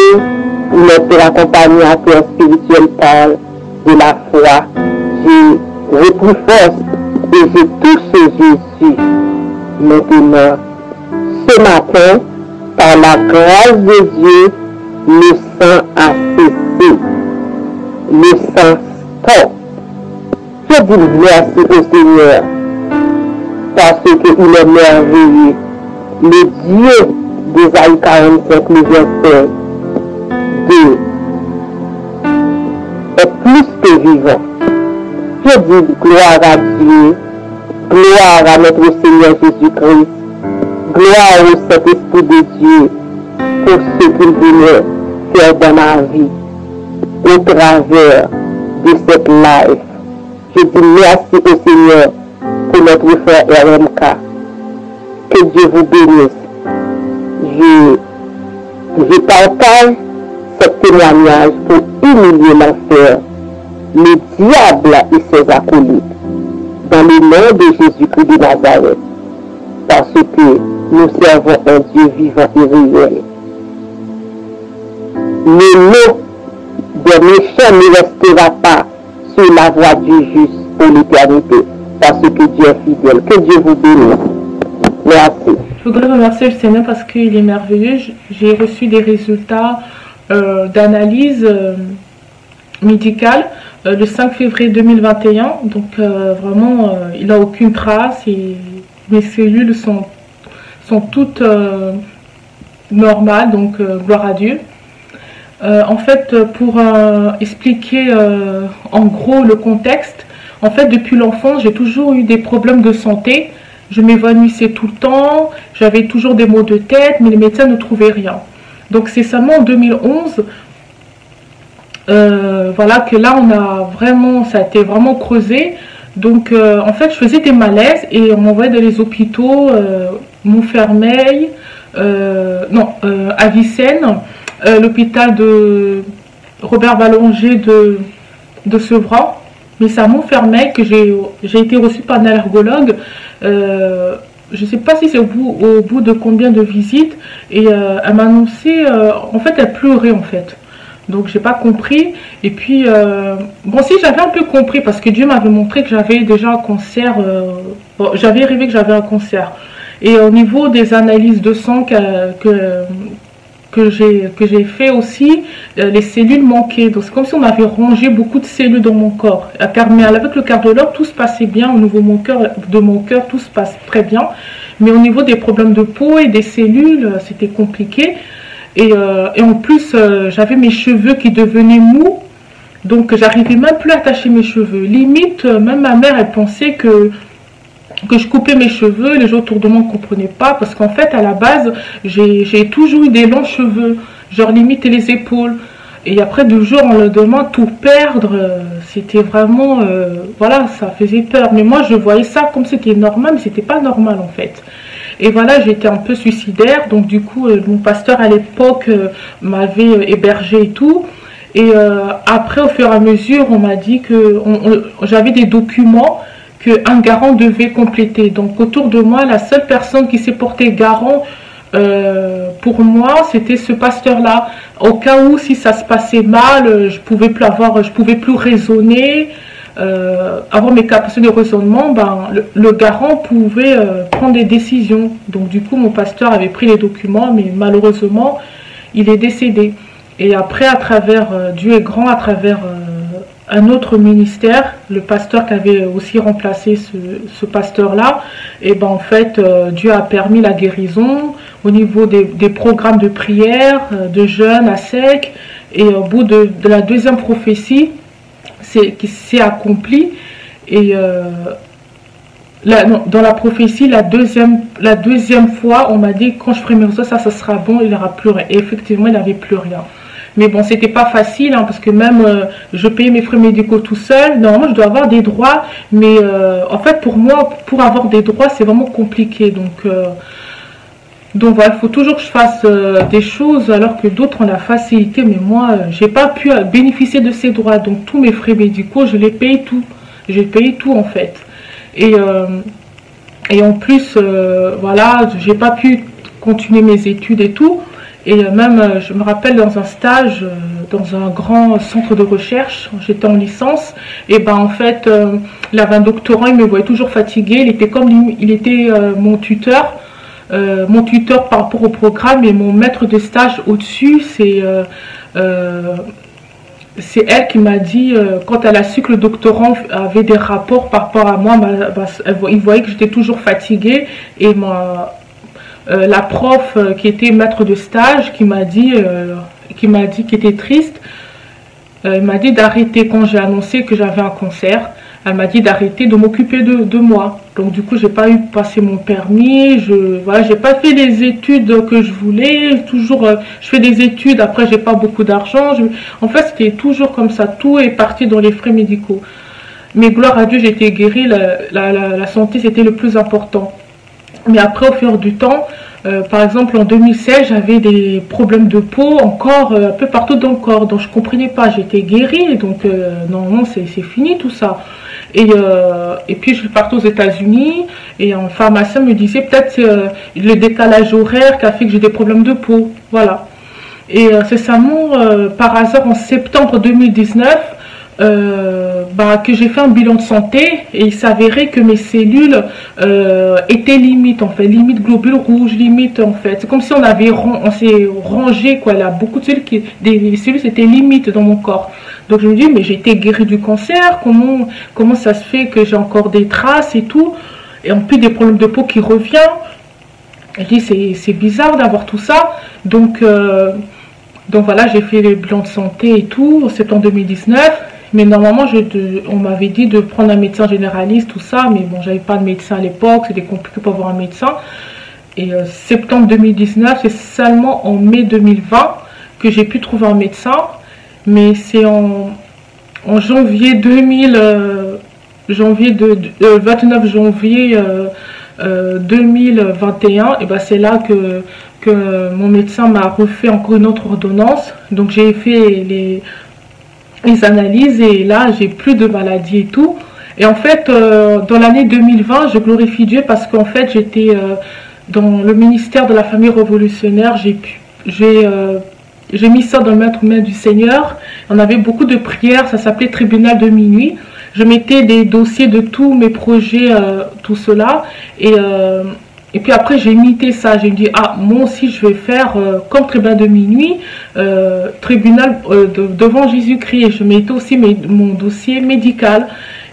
notre accompagnateur spirituel parle de la foi, j'ai repris force et j'ai touché Jésus. Maintenant, ce matin, par la grâce de Dieu, le sang a cessé. Le sang stop. Je dis merci au Seigneur parce qu'il est merveilleux. Le Dieu d'Ésaïe 45, le verset 2 est plus que vivant. Je dis gloire à Dieu, gloire à notre Seigneur Jésus-Christ, gloire au Saint-Esprit de Dieu pour ce qu'il voulait faire dans ma vie au travers de cette live. Je dis merci au Seigneur pour notre frère RMK. Que Dieu vous bénisse. Je partage ce témoignage pour humilier l'enfer, le diable et ses acolytes, dans le nom de Jésus-Christ de Nazareth, parce que nous servons un Dieu vivant et réel. Le nom des méchants ne restera pas sur la voie du juste pour l'éternité, parce que Dieu est fidèle. Que Dieu vous bénisse. Merci. Je voudrais remercier le Seigneur parce qu'il est merveilleux. J'ai reçu des résultats d'analyse médicale le 5 février 2021. Donc vraiment, il n'a aucune trace et mes cellules sont toutes normales. Donc gloire à Dieu. En fait, pour expliquer en gros le contexte, en fait, depuis l'enfance, j'ai toujours eu des problèmes de santé. Je m'évanouissais tout le temps, j'avais toujours des maux de tête, mais les médecins ne trouvaient rien. Donc c'est seulement en 2011, voilà, que là ça a été vraiment creusé. Donc en fait, je faisais des malaises et on m'envoyait dans les hôpitaux, Montfermeil, Avicenne, l'hôpital de Robert Ballanger de Sevran. Mais c'est à Montfermeil que j'ai été reçue par un allergologue. Je ne sais pas si c'est au bout de combien de visites. Et elle m'a annoncé, en fait, elle pleurait en fait. Donc, j'ai pas compris. Et puis, bon, si j'avais un peu compris, parce que Dieu m'avait montré que j'avais déjà un cancer. Bon, j'avais rêvé que j'avais un cancer. Et au niveau des analyses de sang que j'ai fait aussi, les cellules manquaient. Donc c'est comme si on avait rangé beaucoup de cellules dans mon corps. Mais avec le cardiologue, tout se passait bien. Au niveau de mon cœur, tout se passe très bien. Mais au niveau des problèmes de peau et des cellules, c'était compliqué. Et en plus, j'avais mes cheveux qui devenaient mous. Donc j'arrivais même plus à attacher mes cheveux. Limite, même ma mère, elle pensait que je coupais mes cheveux, les gens autour de moi ne comprenaient pas, parce qu'en fait, à la base, j'ai toujours eu des longs cheveux, genre limite les épaules. Et après, du jour au lendemain, tout perdre, c'était vraiment, voilà, ça faisait peur. Mais moi, je voyais ça comme c'était normal, mais c'était pas normal en fait. Et voilà, j'étais un peu suicidaire, donc du coup, mon pasteur à l'époque m'avait hébergé et tout. Et après, au fur et à mesure, on m'a dit que j'avais des documents qu'un garant devait compléter. Donc autour de moi, la seule personne qui s'est portée garant pour moi, c'était ce pasteur-là. Au cas où, si ça se passait mal, je pouvais plus raisonner, avoir mes capacités de raisonnement, ben, le garant pouvait prendre des décisions. Donc du coup, mon pasteur avait pris les documents, mais malheureusement, il est décédé. Et après, à travers, Dieu est grand, à travers un autre ministère, le pasteur qui avait aussi remplacé ce pasteur-là, et ben en fait, Dieu a permis la guérison au niveau des programmes de prière, de jeûne à sec, et au bout de la deuxième prophétie, qui s'est accomplie, et dans la prophétie, la deuxième fois, on m'a dit, quand je ferai mes réseaux, ça sera bon, il n'aura plus rien. Et effectivement, il n'avait plus rien. Mais bon, c'était pas facile, hein, parce que même je payais mes frais médicaux tout seul. Normalement, je dois avoir des droits, mais en fait, pour moi, pour avoir des droits, c'est vraiment compliqué. Donc voilà, il faut toujours que je fasse des choses, alors que d'autres ont la facilité. Mais moi, j'ai pas pu bénéficier de ces droits. Donc tous mes frais médicaux, je les paye tout. J'ai payé tout en fait. Et en plus, voilà, j'ai pas pu continuer mes études et tout. Et même, je me rappelle dans un stage, dans un grand centre de recherche, j'étais en licence, et ben en fait, il avait un doctorant, il me voyait toujours fatiguée, il était mon tuteur par rapport au programme, et mon maître de stage au-dessus, c'est elle qui m'a dit, quand elle a su que le doctorant avait des rapports par rapport à moi, il voyait que j'étais toujours fatiguée, et la prof qui était maître de stage qui m'a dit qui était triste, elle m'a dit d'arrêter quand j'ai annoncé que j'avais un cancer. Elle m'a dit d'arrêter de m'occuper de moi. Donc du coup, j'ai pas eu passé mon permis, j'ai pas fait les études que je voulais. Toujours, je fais des études, après j'ai pas beaucoup d'argent. En fait, c'était toujours comme ça. Tout est parti dans les frais médicaux. Mais gloire à Dieu, j'ai été guérie. La santé, c'était le plus important. Mais après, au fur du temps, par exemple en 2016, j'avais des problèmes de peau encore un peu partout dans le corps, donc je comprenais pas, j'étais guérie, donc normalement c'est fini tout ça. Et puis je suis partie aux États-Unis et un pharmacien me disait peut-être le décalage horaire qui a fait que j'ai des problèmes de peau, voilà. Et c'est seulement par hasard en septembre 2019 que j'ai fait un bilan de santé et il s'avérait que mes cellules étaient limites en fait, limite globules rouges, limite en fait. C'est comme si on s'est rangé quoi, là, beaucoup de cellules des cellules étaient limites dans mon corps. Donc je me dis mais j'ai été guérie du cancer, comment ça se fait que j'ai encore des traces et tout, et en plus des problèmes de peau qui reviennent. Je dis c'est bizarre d'avoir tout ça, donc voilà, j'ai fait le bilan de santé et tout en septembre 2019. Mais normalement, on m'avait dit de prendre un médecin généraliste, tout ça. Mais bon, j'avais pas de médecin à l'époque. C'était compliqué pour avoir un médecin. Et septembre 2019, c'est seulement en mai 2020 que j'ai pu trouver un médecin. Mais c'est en janvier 29 janvier 2021, et ben c'est là que mon médecin m'a refait encore une autre ordonnance. Donc j'ai fait les analyses et là j'ai plus de maladie et tout. Et en fait dans l'année 2020 je glorifie Dieu parce qu'en fait j'étais dans le ministère de la famille révolutionnaire. J'ai mis ça dans les mains du Seigneur. On avait beaucoup de prières, ça s'appelait tribunal de minuit. Je mettais des dossiers de tous mes projets, tout cela, et puis après j'ai imité ça. J'ai dit moi aussi je vais faire comme tribunal de minuit, tribunal devant Jésus-Christ. Je mettais aussi mon dossier médical.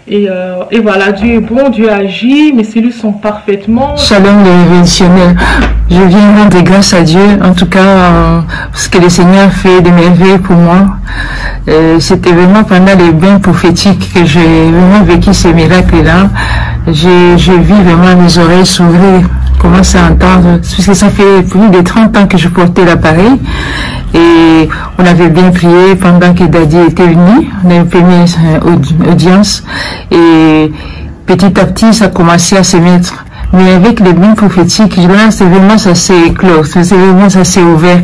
Et voilà, Dieu est bon, Dieu agit, mes cellules sont parfaitement... Shalom les révolutionnaires, je viens rendre grâce à Dieu, en tout cas, parce que le Seigneur fait des merveilles pour moi. C'était vraiment pendant les bains prophétiques que j'ai vraiment vécu ce miracle-là. Je vis vraiment mes oreilles s'ouvrir, commence à entendre, parce que ça fait plus de 30 ans que je portais l'appareil. Et on avait bien prié pendant que Daddy était venu, on a eu une première audience, et petit à petit ça commençait à se mettre. Mais avec les bains prophétiques, là c'est vraiment ça s'est éclos, c'est vraiment ça s'est ouvert,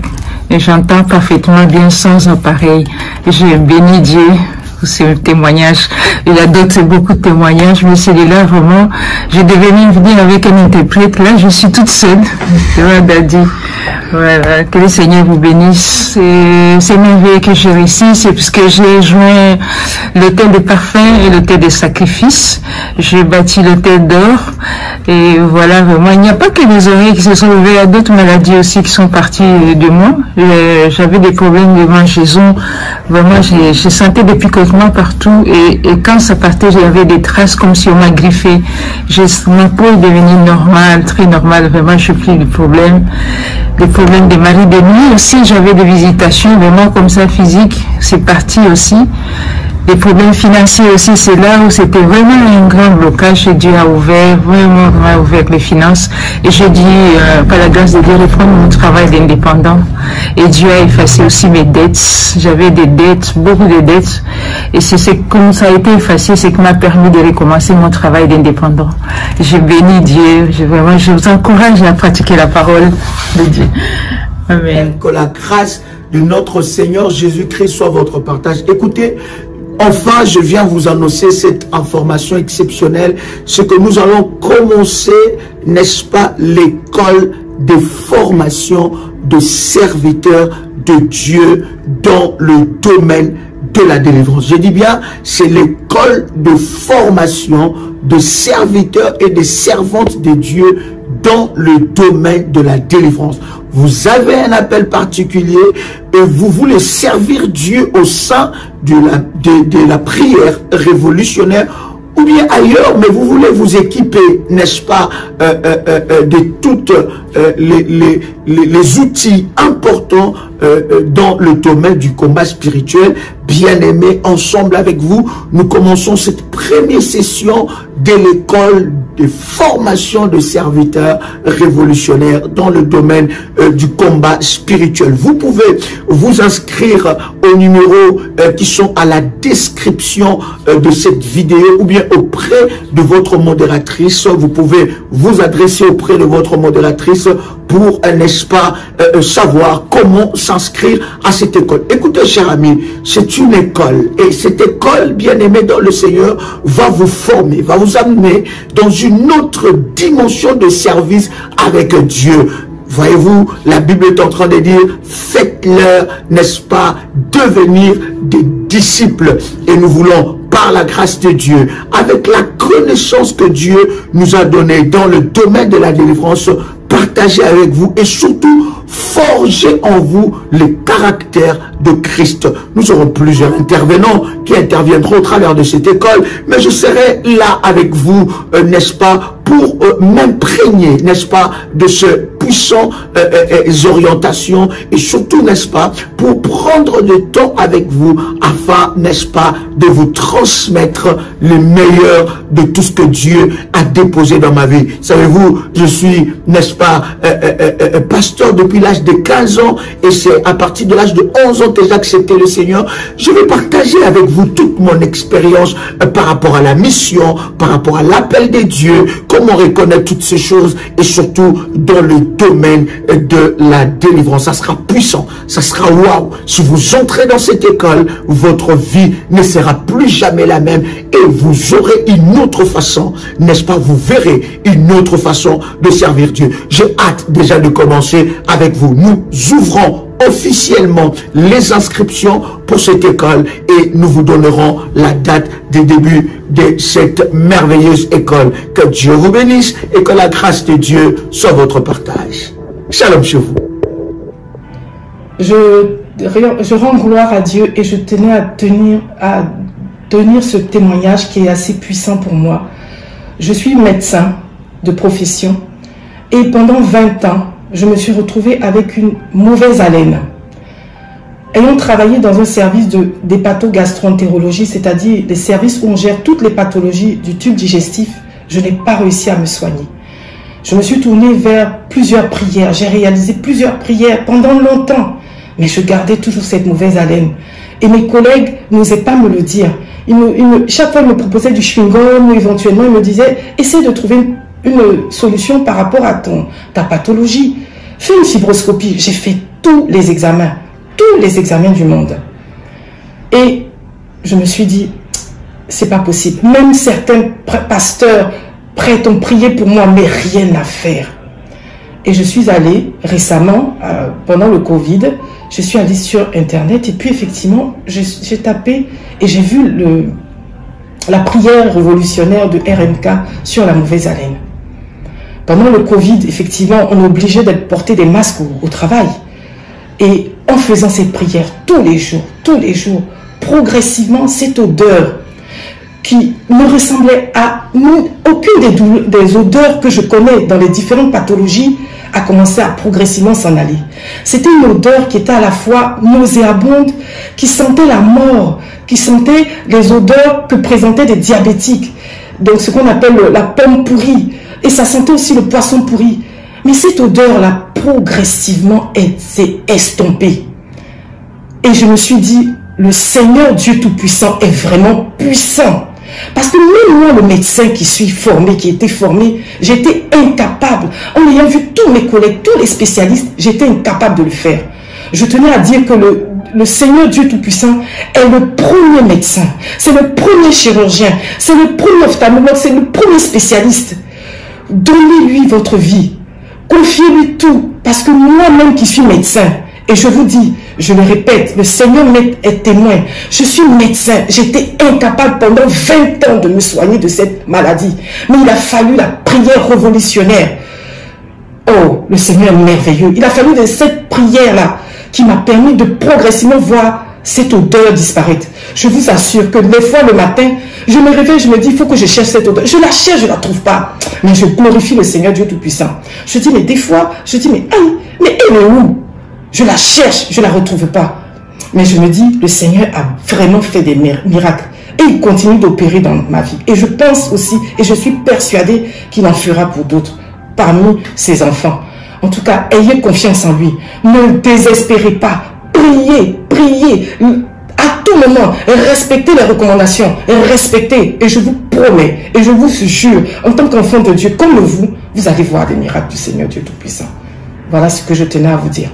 et j'entends parfaitement bien sans appareil. Je bénis Dieu pour ce témoignage. Il y a d'autres, beaucoup de témoignages, mais celui-là vraiment, je devais même venir avec un interprète. Là je suis toute seule, c'est vrai Daddy. Voilà, que le Seigneur vous bénisse. C'est merveilleux que j'ai réussi, c'est parce que j'ai joint l'autel des parfums et l'autel des sacrifices. J'ai bâti l'autel d'or. Et voilà, vraiment, il n'y a pas que les oreilles qui se sont ouvertes, il y a d'autres maladies aussi qui sont parties de moi. J'avais des problèmes de mangeaison. Vraiment, je sentais des picotements partout. Et quand ça partait, j'avais des traces comme si on m'a griffé. Ma peau est devenue normale, très normale. Vraiment, je n'ai plus de problème. Les problèmes des maris de nuit aussi, j'avais des visitations vraiment comme ça physiques, c'est parti aussi. Les problèmes financiers aussi, c'est là où c'était vraiment un grand blocage et Dieu a ouvert, vraiment ouvert les finances. Et j'ai dit, par la grâce de Dieu, reprendre mon travail d'indépendant. Et Dieu a effacé aussi mes dettes. J'avais des dettes, beaucoup de dettes. Et c'est comme ça a été effacé, c'est qui m'a permis de recommencer mon travail d'indépendant. Je bénis Dieu, je vous encourage à pratiquer la parole de Dieu. Amen. Que la grâce de notre Seigneur Jésus-Christ soit votre partage. Écoutez, enfin, je viens vous annoncer cette information exceptionnelle. C'est que nous allons commencer, n'est-ce pas, l'école de formation de serviteurs de Dieu dans le domaine de la délivrance. Je dis bien, c'est l'école de formation de serviteurs et de servantes de Dieu dans le domaine de la délivrance. Vous avez un appel particulier et vous voulez servir Dieu au sein de la prière révolutionnaire ou bien ailleurs, mais vous voulez vous équiper, n'est-ce pas, de toutes les outils importants dans le domaine du combat spirituel. bien-aimés, ensemble avec vous, nous commençons cette première session de l'école de formation de serviteurs révolutionnaires dans le domaine du combat spirituel. Vous pouvez vous inscrire aux numéros qui sont à la description de cette vidéo ou bien auprès de votre modératrice. Vous pouvez vous adresser auprès de votre modératrice pour, n'est-ce pas, savoir comment s'inscrire à cette école. Écoutez, chers amis, c'est une école et cette école, bien aimée dans le Seigneur, va vous former, va vous amener dans une autre dimension de service avec Dieu. Voyez-vous, la Bible est en train de dire, faites-leur, n'est-ce pas, devenir des disciples. Et nous voulons, par la grâce de Dieu, avec la connaissance que Dieu nous a donnée dans le domaine de la délivrance, partager avec vous et surtout forger en vous le caractère de Christ. Nous aurons plusieurs intervenants qui interviendront au travers de cette école, mais je serai là avec vous, n'est-ce pas, pour m'imprégner, n'est-ce pas, de ce puissant orientations et surtout, n'est-ce pas, pour prendre le temps avec vous afin, n'est-ce pas, de vous transmettre le meilleur de tout ce que Dieu a déposé dans ma vie. Savez-vous, je suis, n'est-ce pas, pasteur depuis l'âge de 15 ans et c'est à partir de l'âge de 11 ans que j'ai accepté le Seigneur. Je vais partager avec vous toute mon expérience par rapport à la mission, par rapport à l'appel de Dieu, comment reconnaître toutes ces choses et surtout dans le domaine de la délivrance. Ça sera puissant, ça sera waouh. Si vous entrez dans cette école, votre vie ne sera plus jamais la même et vous aurez une autre façon, n'est-ce pas, vous verrez une autre façon de servir Dieu. J'ai hâte déjà de commencer avec vous. Nous ouvrons officiellement les inscriptions pour cette école et nous vous donnerons la date de début de cette merveilleuse école. Que Dieu vous bénisse et que la grâce de Dieu soit votre partage. Shalom chez vous. Je rends gloire à Dieu et je tenais à tenir ce témoignage qui est assez puissant pour moi. Je suis médecin de profession et pendant 20 ans, je me suis retrouvée avec une mauvaise haleine. Ayant travaillé dans un service d'hépatogastroentérologie, c'est-à-dire des services où on gère toutes les pathologies du tube digestif, je n'ai pas réussi à me soigner. Je me suis tournée vers plusieurs prières, j'ai réalisé plusieurs prières pendant longtemps, mais je gardais toujours cette mauvaise haleine. Et mes collègues n'osaient pas me le dire. Chaque fois, ils me proposaient du chewing-gum ou éventuellement, ils me disaient « Essaie de trouver une solution par rapport à ta pathologie. Fais une fibroscopie. » J'ai fait tous les examens du monde. Et je me suis dit, c'est pas possible. Même certains pasteurs prêts ont prié pour moi, mais rien à faire. Et je suis allée récemment, pendant le Covid, je suis allée sur Internet et puis effectivement, j'ai tapé et j'ai vu la prière révolutionnaire de RMK sur la mauvaise haleine. Pendant le Covid, effectivement, on est obligé de porter des masques au travail. Et en faisant cette prière tous les jours, progressivement, cette odeur qui ne ressemblait à aucune des odeurs que je connais dans les différentes pathologies a commencé à progressivement s'en aller. C'était une odeur qui était à la fois nauséabonde, qui sentait la mort, qui sentait les odeurs que présentaient des diabétiques. Donc ce qu'on appelle la pomme pourrie. Et ça sentait aussi le poisson pourri. Mais cette odeur-là, progressivement, s'est estompée. Et je me suis dit, le Seigneur Dieu Tout-Puissant est vraiment puissant. Parce que même moi, le médecin qui suis formé, qui était formé, j'étais incapable. En ayant vu tous mes collègues, tous les spécialistes, j'étais incapable de le faire. Je tenais à dire que le Seigneur Dieu Tout-Puissant est le premier médecin. C'est le premier chirurgien. C'est le premier ophtalmologue. C'est le premier spécialiste. Donnez-lui votre vie. Confiez-lui tout. Parce que moi-même qui suis médecin, et je vous dis, je le répète, le Seigneur est témoin. Je suis médecin. J'étais incapable pendant 20 ans de me soigner de cette maladie. Mais il a fallu la prière révolutionnaire. Oh, le Seigneur est merveilleux. Il a fallu de cette prière-là qui m'a permis de progressivement voir cette odeur disparaître. Je vous assure que des fois le matin, je me réveille, je me dis, il faut que je cherche cette odeur. Je la cherche, je ne la trouve pas. Mais je glorifie le Seigneur Dieu Tout-Puissant. Je dis, mais des fois, je dis, mais elle est où? Je la cherche, je ne la retrouve pas. Mais je me dis, le Seigneur a vraiment fait des miracles. Et il continue d'opérer dans ma vie. Et je pense aussi, et je suis persuadée qu'il en fera pour d'autres, parmi ses enfants. En tout cas, ayez confiance en lui. Ne désespérez pas. Priez, priez. À tout moment, respectez les recommandations. Respectez. Et je vous promets, et je vous jure, en tant qu'enfant de Dieu, comme vous, vous allez voir des miracles du Seigneur Dieu Tout-Puissant. Voilà ce que je tenais à vous dire.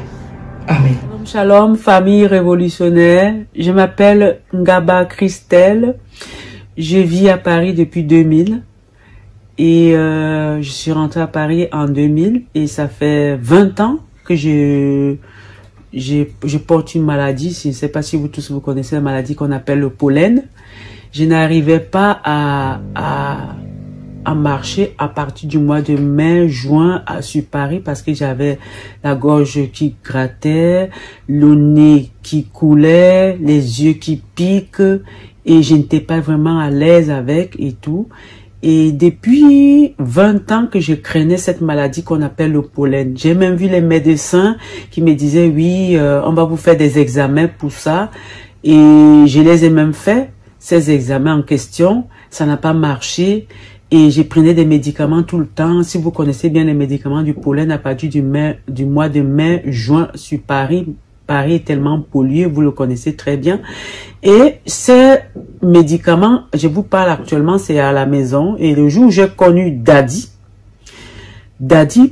Amen. Shalom, famille révolutionnaire. Je m'appelle Ngaba Christelle. Je vis à Paris depuis 2000. Et je suis rentrée à Paris en 2000. Et ça fait 20 ans que je porte une maladie. Je ne sais pas si vous tous vous connaissez la maladie qu'on appelle le pollen. Je n'arrivais pas à marcher à partir du mois de mai, juin sur Paris parce que j'avais la gorge qui grattait, le nez qui coulait, les yeux qui piquent et je n'étais pas vraiment à l'aise avec et tout. Et depuis 20 ans que je craignais cette maladie qu'on appelle le pollen. J'ai même vu les médecins qui me disaient oui, on va vous faire des examens pour ça. Et je les ai même fait, ces examens en question. Ça n'a pas marché. Et j'ai pris des médicaments tout le temps. Si vous connaissez bien les médicaments du pollen, à partir du mois de mai, juin, sur Paris, Paris est tellement pollué, vous le connaissez très bien. Et ces médicaments, je vous parle actuellement, c'est à la maison. Et le jour où j'ai connu Daddy,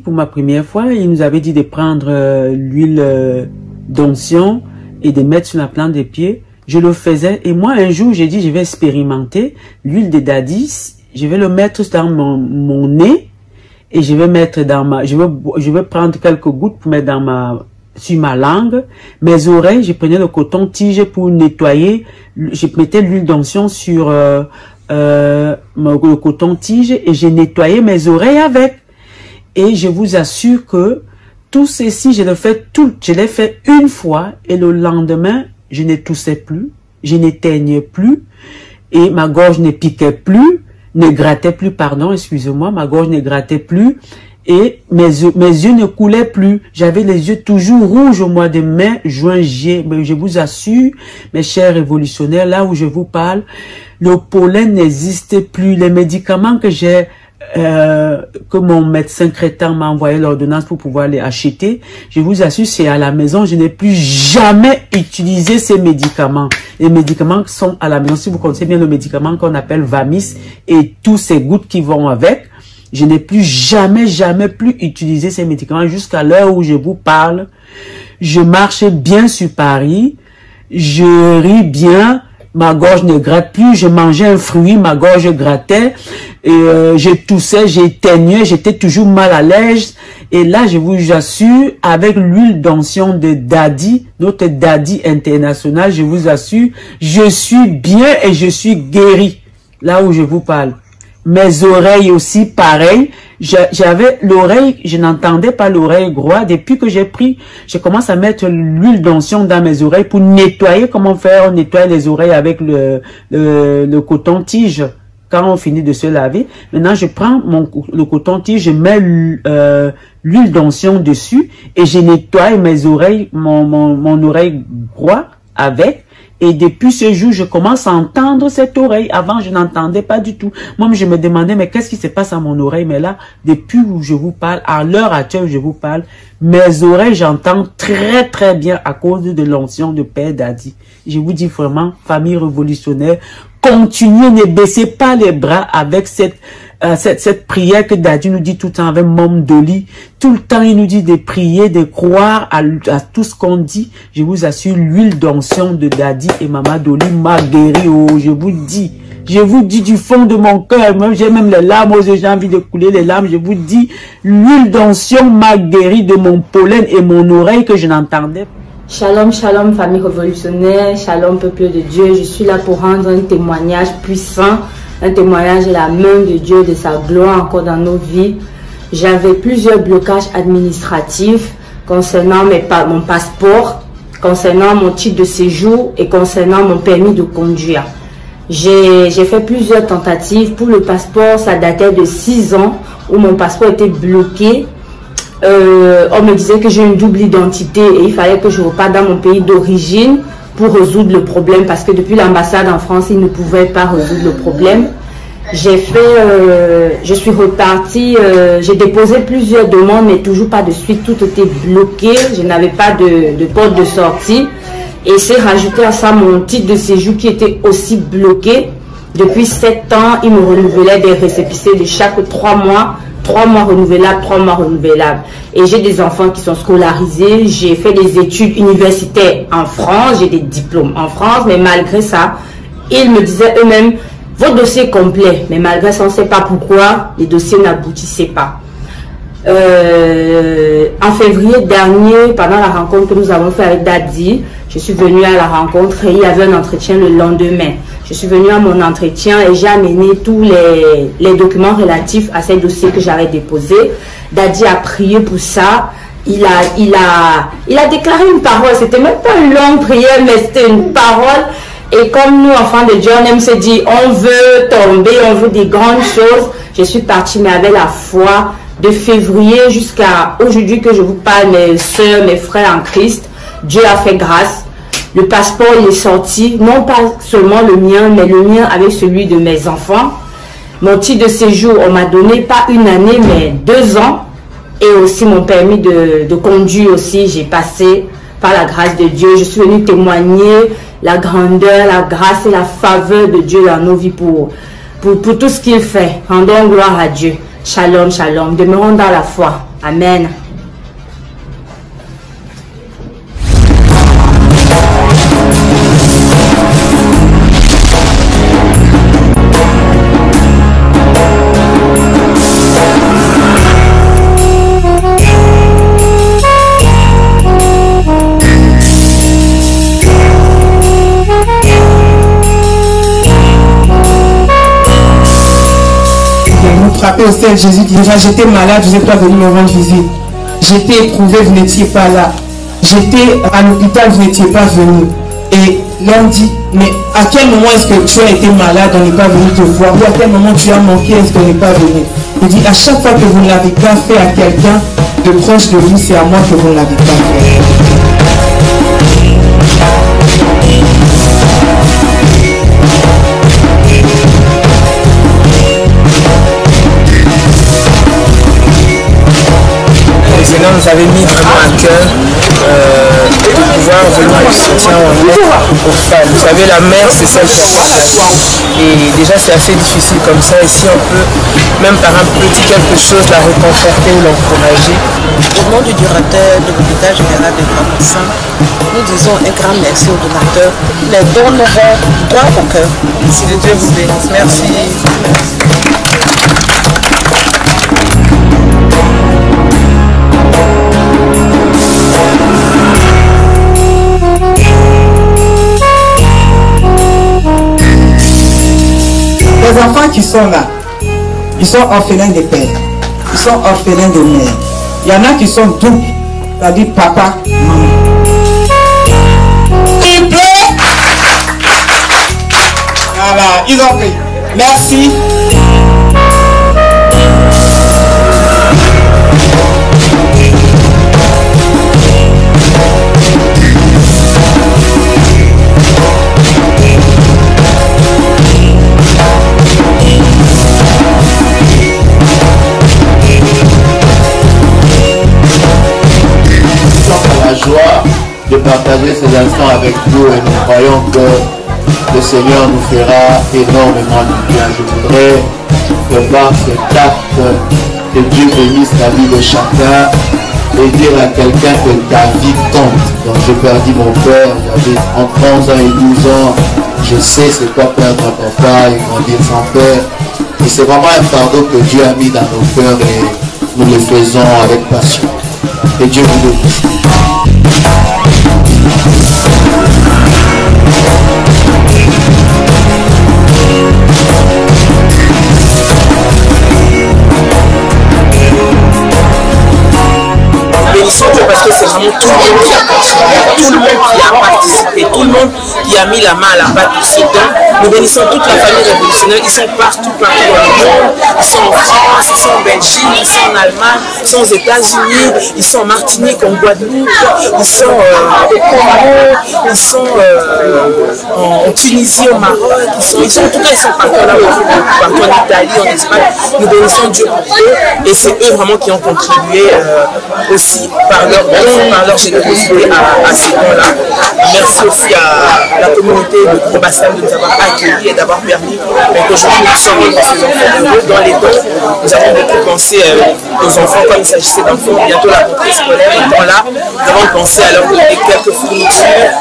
pour ma première fois, il nous avait dit de prendre l'huile d'onction et de mettre sur la plante des pieds. Je le faisais. Et moi, un jour, j'ai dit, je vais expérimenter l'huile de Daddy. Je vais le mettre dans mon nez et je vais mettre dans ma, je vais prendre quelques gouttes pour mettre sur ma langue. Mes oreilles, je prenais le coton-tige pour nettoyer. Je mettais l'huile d'onction sur le coton-tige et j'ai nettoyé mes oreilles avec. Et je vous assure que tout ceci, je l'ai fait une fois et le lendemain, je ne toussais plus, je n'éteignais plus et ma gorge ne piquait plus. Ne grattait plus, pardon, excusez-moi, ma gorge ne grattait plus et mes yeux ne coulaient plus. J'avais les yeux toujours rouges au mois de mai, juin, juillet. Mais je vous assure, mes chers révolutionnaires, là où je vous parle, le pollen n'existe plus. Les médicaments que mon médecin traitant m'a envoyé l'ordonnance pour pouvoir les acheter, je vous assure, c'est à la maison. Je n'ai plus jamais utilisé ces médicaments. Les médicaments sont à la maison. Si vous connaissez bien le médicament qu'on appelle Vamis et tous ces gouttes qui vont avec, je n'ai plus jamais plus utilisé ces médicaments jusqu'à l'heure où je vous parle. Je marchais bien sur Paris, je ris bien, ma gorge ne gratte plus, je mangeais un fruit, ma gorge grattait, et je toussais, j'éteignais, j'étais toujours mal à l'aise. Et là, je vous assure, avec l'huile d'onction de Daddy, notre Daddy international, je vous assure, je suis bien et je suis guéri. Là où je vous parle. Mes oreilles aussi, pareil. J'avais l'oreille, je n'entendais pas l'oreille droite. Depuis que je commence à mettre l'huile d'onction dans mes oreilles pour nettoyer. Comment faire? On nettoie les oreilles avec le coton-tige. Quand on finit de se laver, maintenant je prends le coton-tige, je mets l'huile d'onction dessus et je nettoie mes oreilles, mon oreille droite avec. Et depuis ce jour, je commence à entendre cette oreille. Avant, je n'entendais pas du tout. Moi, je me demandais, mais qu'est-ce qui se passe à mon oreille? Mais là, depuis où je vous parle, à l'heure actuelle où je vous parle, mes oreilles, j'entends très très bien à cause de l'onction de Père Daddy. Je vous dis vraiment, famille révolutionnaire, continuez, ne baissez pas les bras avec cette prière que Daddy nous dit tout le temps avec Mom Dolly. Tout le temps, il nous dit de prier, de croire à tout ce qu'on dit. Je vous assure, l'huile d'onction de Daddy et Maman Dolly m'a guéri. Oh, je vous dis du fond de mon cœur, j'ai même les larmes aux yeux, j'ai envie de couler les larmes. Je vous dis, l'huile d'onction m'a guéri de mon pollen et mon oreille que je n'entendais pas. Shalom, shalom, famille révolutionnaire, shalom, peuple de Dieu. Je suis là pour rendre un témoignage puissant, un témoignage de la main de Dieu, de sa gloire encore dans nos vies. J'avais plusieurs blocages administratifs concernant mon passeport, concernant mon titre de séjour et concernant mon permis de conduire. J'ai fait plusieurs tentatives. Pour le passeport, ça datait de 6 ans où mon passeport était bloqué. On me disait que j'ai une double identité et il fallait que je reparte dans mon pays d'origine pour résoudre le problème, parce que depuis l'ambassade en France, ils ne pouvaient pas résoudre le problème. J'ai fait, je suis repartie, j'ai déposé plusieurs demandes, mais toujours pas de suite, tout était bloqué, je n'avais pas de porte de sortie. Et c'est rajouté à ça mon titre de séjour qui était aussi bloqué. Depuis 7 ans, ils me renouvelaient des récépissés de chaque 3 mois. 3 mois renouvelables, 3 mois renouvelables. Et j'ai des enfants qui sont scolarisés. J'ai fait des études universitaires en France. J'ai des diplômes en France. Mais malgré ça, ils me disaient eux-mêmes, votre dossier est complet. Mais malgré ça, on ne sait pas pourquoi les dossiers n'aboutissaient pas. En février dernier, pendant la rencontre que nous avons fait avec Daddy, je suis venue à la rencontre et il y avait un entretien le lendemain. Je suis venue à mon entretien et j'ai amené tous les documents relatifs à ces dossiers que j'avais déposés. Daddy a prié pour ça. Il a déclaré une parole. C'était même pas une longue prière, mais c'était une parole. Et comme nous, enfants de Dieu, on aime se dire, on veut tomber, on veut des grandes choses. Je suis partie, mais avec la foi, de février jusqu'à aujourd'hui que je vous parle, mes soeurs, mes frères en Christ, Dieu a fait grâce. Le passeport, il est sorti, non pas seulement le mien, mais le mien avec celui de mes enfants. Mon titre de séjour, on m'a donné pas 1 année, mais 2 ans. Et aussi mon permis de conduire aussi, j'ai passé par la grâce de Dieu. Je suis venue témoigner la grandeur, la grâce et la faveur de Dieu dans nos vies pour tout ce qu'il fait. Rendons gloire à Dieu. Shalom, shalom. Demeurons dans la foi. Amen. Frappé au ciel, Jésus dit, j'étais malade, vous n'êtes pas venu me rendre visite. J'étais éprouvé, vous n'étiez pas là. J'étais à l'hôpital, vous n'étiez pas venu. Et l'homme dit, mais à quel moment est-ce que tu as été malade, on n'est pas venu te voir? Ou à quel moment tu as manqué, est-ce qu'on n'est pas venu? Il dit, à chaque fois que vous ne l'avez pas fait à quelqu'un de proche de vous, c'est à moi que vous ne l'avez pas fait. Seigneur nous avait mis vraiment à cœur de pouvoir venir au soutien en aide aux femmes. Vous savez, la mère, c'est celle qui a et déjà c'est assez difficile comme ça. Et si on peut, même par un petit quelque chose, la réconforter ou l'encourager. Au nom du directeur de l'hôpital général de Grand-Bassin, nous disons un grand merci aux donateurs. Les dons nous vont droit au cœur. Si le Dieu vous bénisse. Merci. Les enfants qui sont là, ils sont orphelins de père, ils sont orphelins de mère. Il y en a qui sont doubles, c'est-à-dire papa, maman. Il plaît. Voilà, ils ont pris. Merci. Joie de partager ces instants avec vous et nous croyons que le Seigneur nous fera énormément de bien. Je voudrais que par cet acte, que Dieu bénisse la vie de chacun et dire à quelqu'un que ta vie compte. Donc j'ai perdu mon père, j'avais entre 11 ans et 12 ans, je sais c'est quoi perdre un papa et grandir sans père. Et c'est vraiment un fardeau que Dieu a mis dans nos cœurs et nous le faisons avec passion. Que Dieu vous bénisse. Bénissons Dieu parce que c'est vraiment tout le monde qui a participé, tout tout le monde qui a mis la main à la pâte aussi. Donc, nous bénissons toute la famille révolutionnaire. Ils sont partout dans le monde. Ils sont en France, ils sont en Belgique, ils sont en Allemagne, ils sont aux États-Unis, ils sont en Martinique, en Guadeloupe, ils sont au Congo, ils sont en Tunisie, au Maroc. En tout cas, ils sont partout là, partout en Italie, en Espagne. Nous bénissons Dieu pour eux. Et c'est eux vraiment qui ont contribué aussi par leur don, par leur générosité à ces dons-là. Merci aussi à la communauté de Gros-Bassam de nous avoir accueillis et d'avoir permis qu'aujourd'hui nous sommes ces enfants heureux. Dans les dons, nous avons beaucoup pensé aux enfants comme il s'agissait d'enfants, bientôt la rentrée scolaire étant là. Nous avons pensé à leur donner quelques fournitures,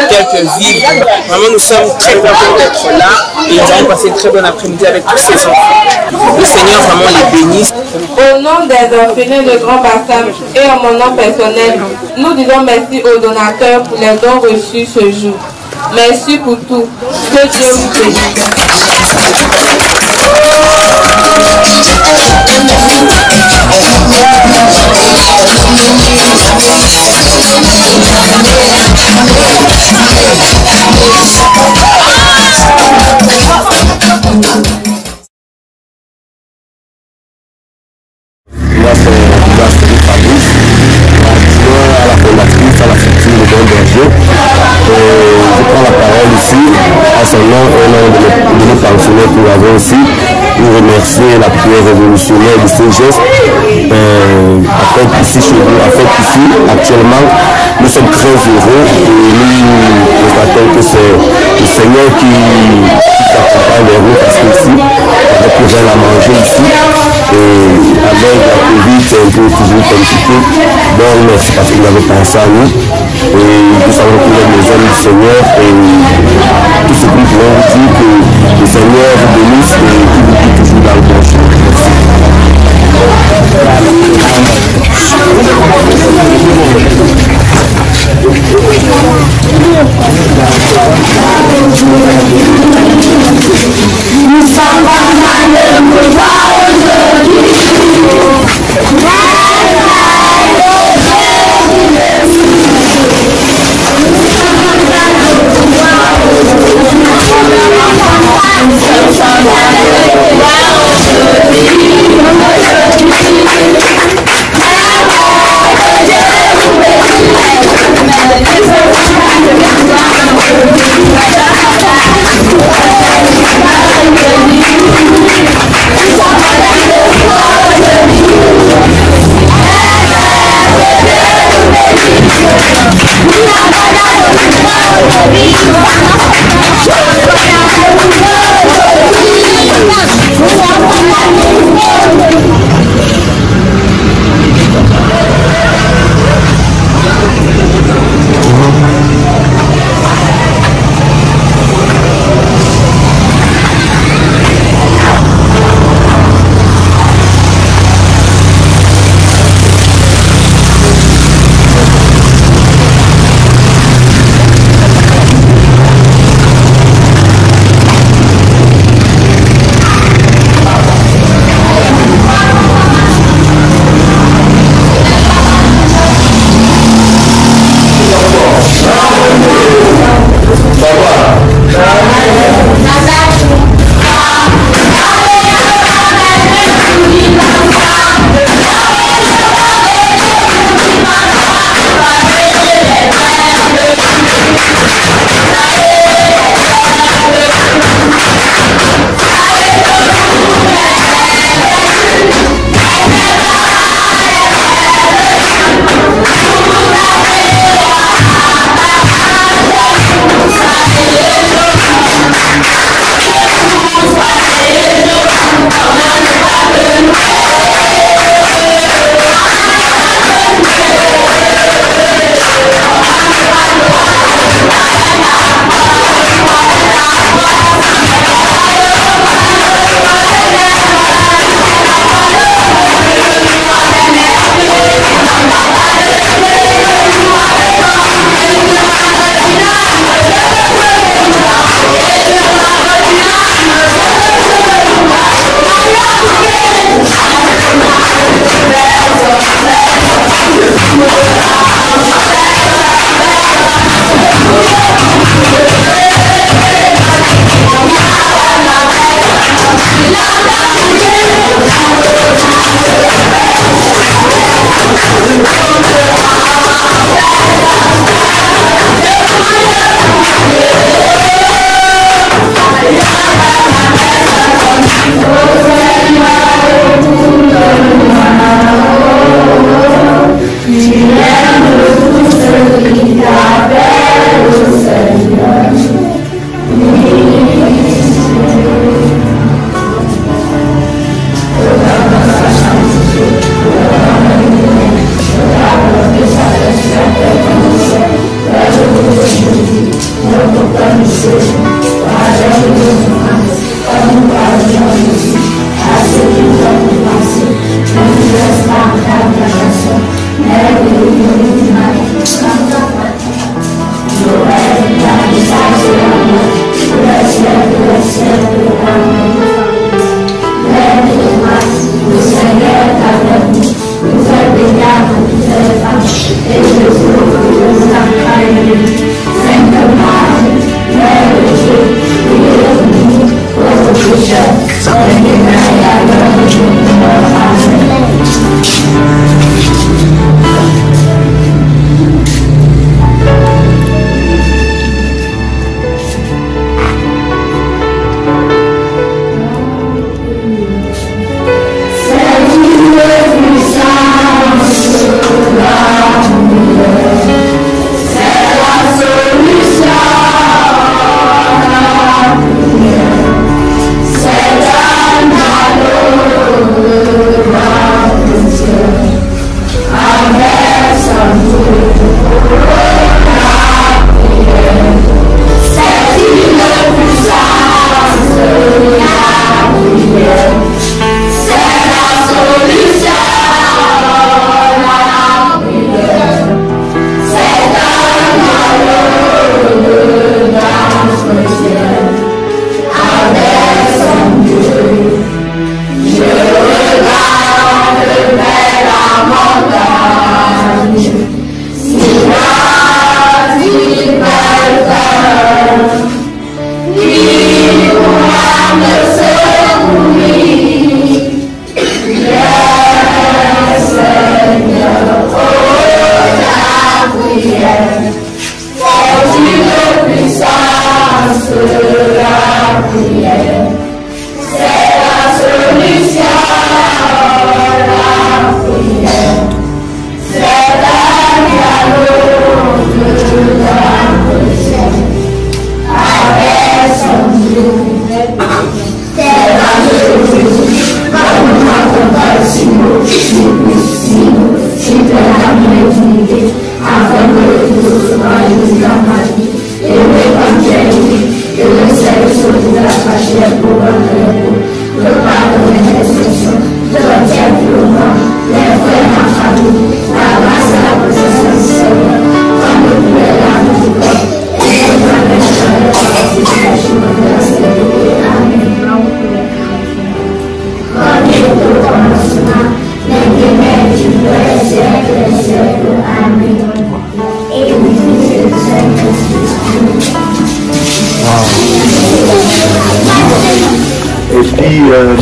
quelques vivres. Vraiment, nous sommes très contents d'être là et nous avons passé une très bonne après-midi avec tous ces enfants. Le Seigneur vraiment les bénisse. Au nom des orphelins de Grand-Bassam et en mon nom personnel, nous disons merci aux donateurs pour les dons reçus ce jour. Merci pour tout. Que Dieu vous bénisse. Moi, c'est Fabrice, adjoint à la fondatrice, à la structure de Don Berger. Je prends la parole ici, à son nom et au nom de nos pensionnaires que nous avons ici, pour remercier la prière révolutionnaire de ces gestes. Ici chez vous, ici, actuellement, nous sommes très heureux et nous constatons que c'est le Seigneur qui s'accompagne vers nous parce qu'ici, on a plus rien à manger ici. Et avec la Covid, c'est un peu toujours compliqué. Bon, merci parce que vous avez pensé à nous. Et nous savons que vous êtes les hommes du Seigneur. Et tout ce que nous pouvons vous dire, que le Seigneur vous bénisse et qu'il vous guide toujours dans le bon chemin. Nous sommes pas mal de voir aujourd'hui. Wow.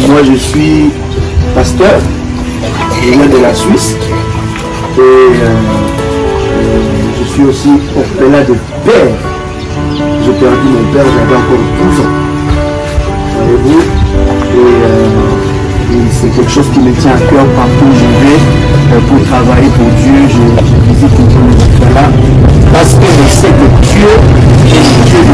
Moi je suis pasteur, je viens de la Suisse et je suis aussi orphelin de père. J'ai perdu mon père, j'avais encore 12 ans. Voyez-vous, et c'est quelque chose qui me tient à cœur partout où je vais pour travailler pour Dieu. Je visite toujours les orphelins parce que je sais que Dieu est Dieu de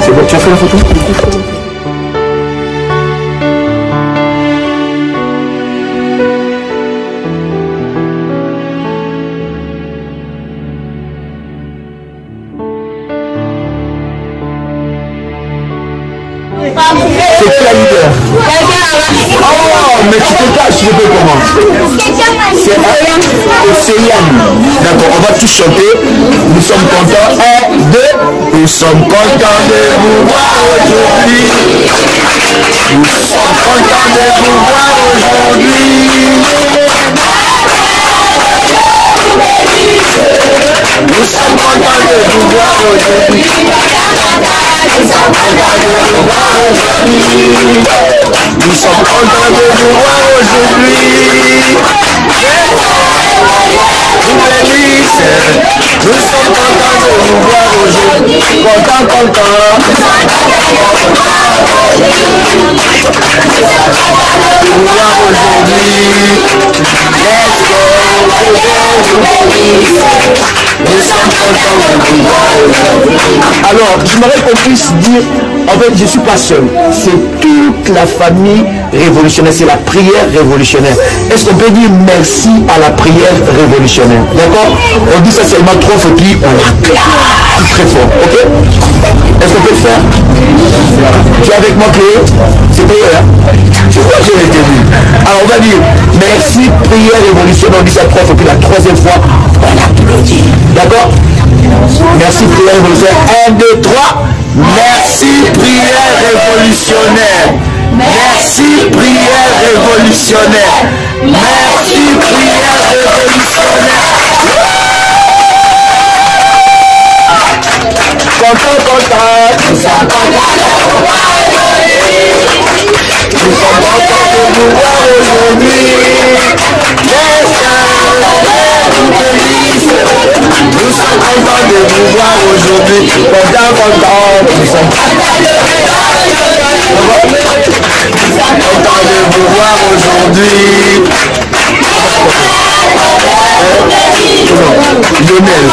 C'est bon, tu as fait la photo? C'est qui la leader? Oh, mais tu te caches, je peux comment? C'est Océane. D'accord, on va tous chanter. Nous sommes contents. 1, 2. Nous sommes contents de vous voir aujourd'hui. Nous sommes contents de vous voir aujourd'hui. Nous sommes contents de vous voir aujourd'hui. Nous sommes contents de vous voir aujourd'hui. Nous sommes contents de vous voir aujourd'hui. Vous bénissez. Nous sommes contents de vous voir aujourd'hui. Contents, contents. Vous voir aujourd'hui. Let's go. Nous sommes contents de vous voir aujourd'hui. Alors, j'aimerais qu'on puisse dire, en fait, je ne suis pas seul. C'est toute la famille révolutionnaire. C'est la prière révolutionnaire. Est-ce qu'on peut dire merci à la prière révolutionnaire? D'accord? On dit ça seulement 3 fois, puis on acclame très fort. Ok? Est-ce qu'on peut le faire? Tu es avec moi, Cléo? C'est Cléo, hein? Tu vois, j'ai retenu. Alors on va dire merci, prière révolutionnaire. On dit ça 3 fois, puis la 3e fois, on applaudit. D'accord? Merci, prière révolutionnaire. 1, 2, 3. Merci, prière révolutionnaire. Merci, prière révolutionnaire. Merci, prière révolutionnaire. Content. Nous sommes contents de vous voir aujourd'hui. Nous sommes contents de vous voir aujourd'hui. Content. Nous sommes contents de vous voir aujourd'hui. Lionel.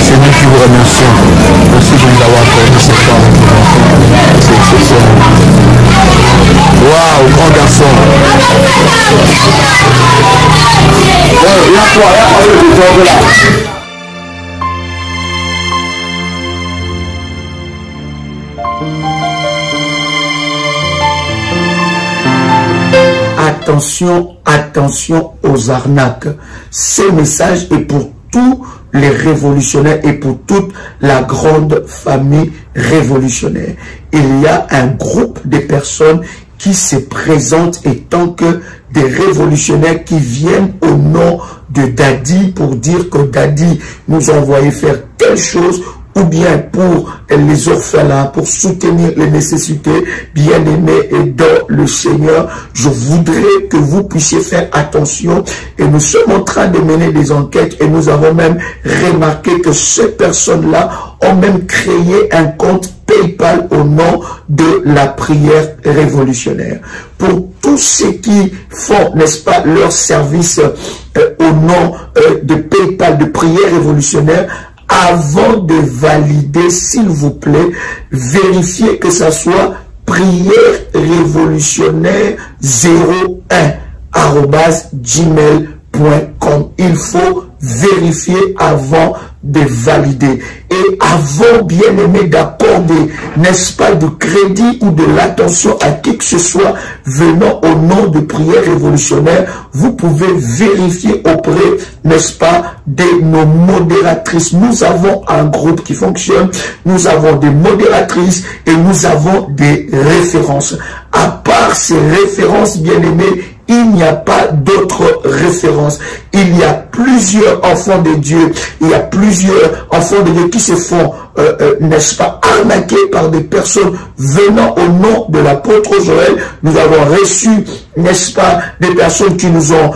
Seigneur, qui vous remercie. Merci de nous avoir accordé ce temps. C'est exceptionnel. Waouh, grand garçon. Attention aux arnaques. Ce message est pour tous les révolutionnaires et pour toute la grande famille révolutionnaire. Il y a un groupe de personnes qui se présentent étant que des révolutionnaires qui viennent au nom de Daddy pour dire que Daddy nous a envoyé faire telle chose, ou bien pour les orphelins, pour soutenir les nécessités. Bien-aimés et dans le Seigneur, je voudrais que vous puissiez faire attention, et nous sommes en train de mener des enquêtes et nous avons même remarqué que ces personnes-là ont même créé un compte PayPal au nom de la prière révolutionnaire. Pour tous ceux qui font, n'est-ce pas, leur service au nom de PayPal, de prière révolutionnaire, avant de valider, s'il vous plaît, vérifiez que ça soit prière révolutionnaire 01@gmail.com. Il faut vérifier avant de valider. Et avant, bien aimé, d'accorder, n'est-ce pas, de crédit ou de l'attention à qui que ce soit venant au nom de prière révolutionnaire, vous pouvez vérifier auprès, n'est-ce pas, de nos modératrices. Nous avons un groupe qui fonctionne, nous avons des modératrices et nous avons des références. À part ces références, bien aimés, il n'y a pas d'autres références. Il y a plusieurs enfants de Dieu. Il y a plusieurs enfants de Dieu qui se font, n'est-ce pas, arnaquer par des personnes venant au nom de l'apôtre Joël. Nous avons reçu, n'est-ce pas, des personnes qui nous ont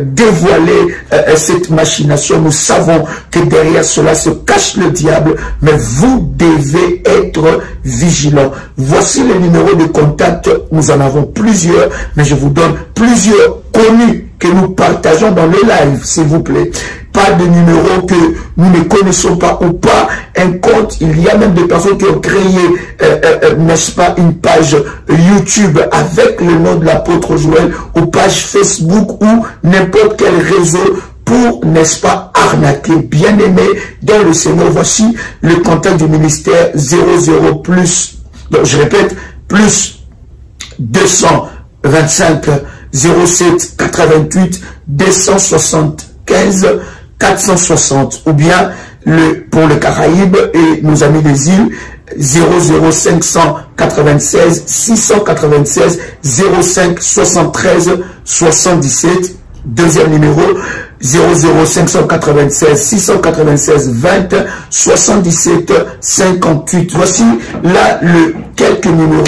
dévoilé cette machination. Nous savons que derrière cela se cache le diable, mais vous devez être vigilants. Voici les numéros de contact. Nous en avons plusieurs, mais je vous donne plusieurs connus que nous partageons dans le live, s'il vous plaît. Pas de numéros que nous ne connaissons pas ou pas un compte. Il y a même des personnes qui ont créé, n'est-ce pas, une page YouTube avec le nom de l'apôtre Joël, ou page Facebook ou n'importe quel réseau pour, n'est-ce pas, arnaquer. Bien aimé dans le Seigneur, voici le contact du ministère 00 plus, donc je répète, plus 225 07 88 275 460, ou bien pour le Caraïbe et nos amis des îles, 00596 696 05 73 77. Deuxième numéro, 00596 696 20 77 58. Voici là quelques numéros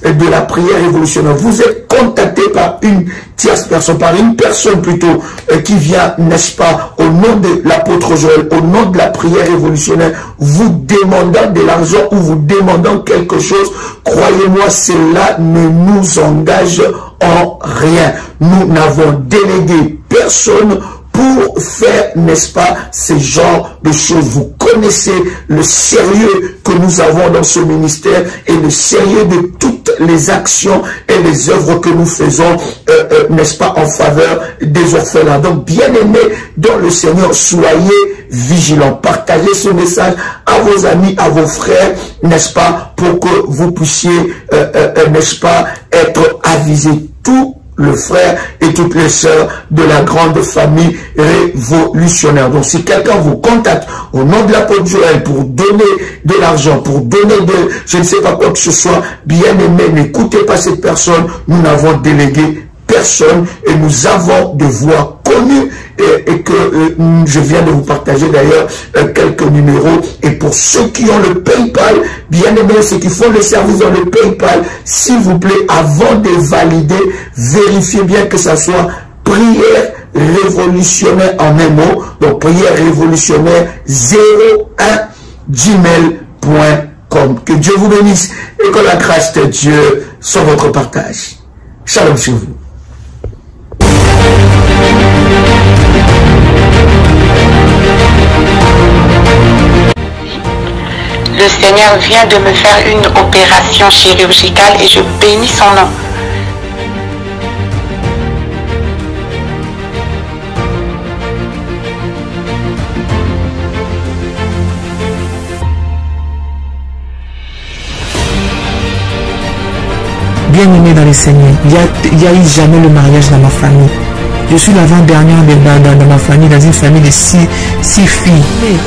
de la prière révolutionnaire. Vous êtes contacté par une tierce personne, par une personne plutôt qui vient, n'est-ce pas, au nom de l'apôtre Joël, au nom de la prière révolutionnaire, vous demandant de l'argent ou vous demandant quelque chose. Croyez-moi, cela ne nous engage en rien. Nous n'avons délégué personne pour faire, n'est-ce pas, ce genre de choses. Vous connaissez le sérieux que nous avons dans ce ministère et le sérieux de toutes les actions et les œuvres que nous faisons, n'est-ce pas, en faveur des orphelins. Donc, bien-aimés dans le Seigneur, soyez vigilants. Partagez ce message à vos amis, à vos frères, n'est-ce pas, pour que vous puissiez, n'est-ce pas, être avisés. Tout le frère et toutes les sœurs de la grande famille révolutionnaire. Donc, si quelqu'un vous contacte au nom de l'apôtre Joël pour donner de l'argent, pour donner je ne sais pas quoi que ce soit, bien aimé, n'écoutez pas cette personne. Nous n'avons délégué personne et nous avons de voix connues et que je viens de vous partager d'ailleurs quelques numéros. Et pour ceux qui ont le PayPal, bien aimés, ceux qui font le service dans le PayPal, s'il vous plaît, avant de valider, vérifiez bien que ça soit prière révolutionnaire en un mot. Donc prière révolutionnaire 01gmail.com. Que Dieu vous bénisse et que la grâce de Dieu soit votre partage. Shalom sur vous. Le Seigneur vient de me faire une opération chirurgicale et je bénis son nom. Bien-aimé dans le Seigneur, il n'y a eu jamais le mariage dans ma famille. Je suis l'avant-dernière dans ma famille, dans une famille de six filles.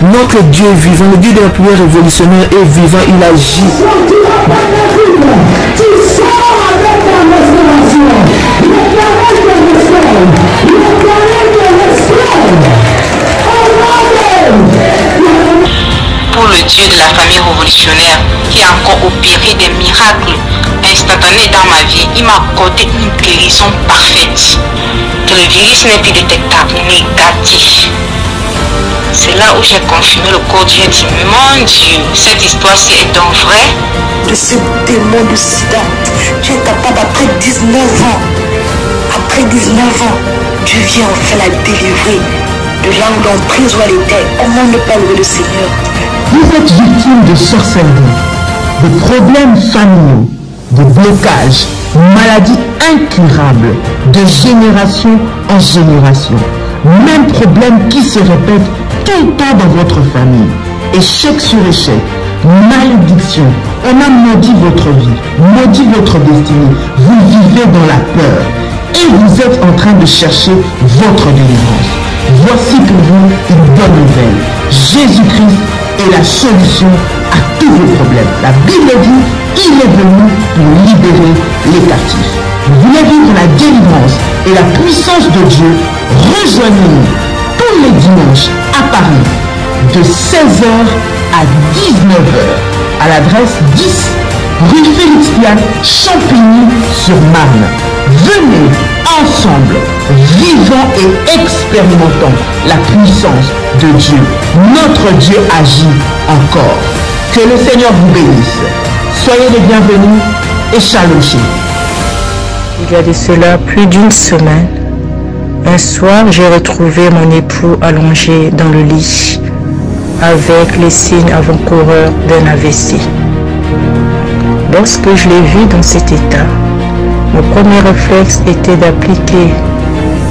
Notre Dieu est vivant, le Dieu de la prière révolutionnaire est vivant, il agit. Pour le Dieu de la famille révolutionnaire qui a encore opéré des miracles instantanés dans ma vie, il m'a accordé une guérison parfaite. Que le virus n'est plus détectable, négatif. C'est là où j'ai confirmé le corps Dieu et dit, mon Dieu, cette histoire-ci est donc vraie. De ce démon de sida, tu es capable après 19 ans. Après 19 ans, tu viens enfin la délivrer de là où l'emprise où elle était. Comment ne pas louer le Seigneur? Vous êtes victime de sorcellerie, de problèmes familiaux, de blocages, maladies incurables, de génération en génération. Même problème qui se répète tout le temps dans votre famille. Échec sur échec, malédiction. On a maudit votre vie, maudit votre destinée. Vous vivez dans la peur et vous êtes en train de chercher votre délivrance. Voici pour vous une bonne nouvelle. Jésus-Christ est la solution à tous vos problèmes. La Bible dit, il est venu pour libérer les captifs. Vous voulez vivre la délivrance et la puissance de Dieu? Rejoignez-nous tous les dimanches à Paris de 16h à 19h à l'adresse 10 rue Félix Piat, Champigny-sur-Marne. Venez ensemble, vivons et expérimentons la puissance de Dieu. Notre Dieu agit encore. Que le Seigneur vous bénisse. Soyez les bienvenus et shalom chez vous. Il y a de cela plus d'une semaine, un soir, j'ai retrouvé mon époux allongé dans le lit avec les signes avant-coureurs d'un AVC. Lorsque je l'ai vu dans cet état, mon premier réflexe était d'appliquer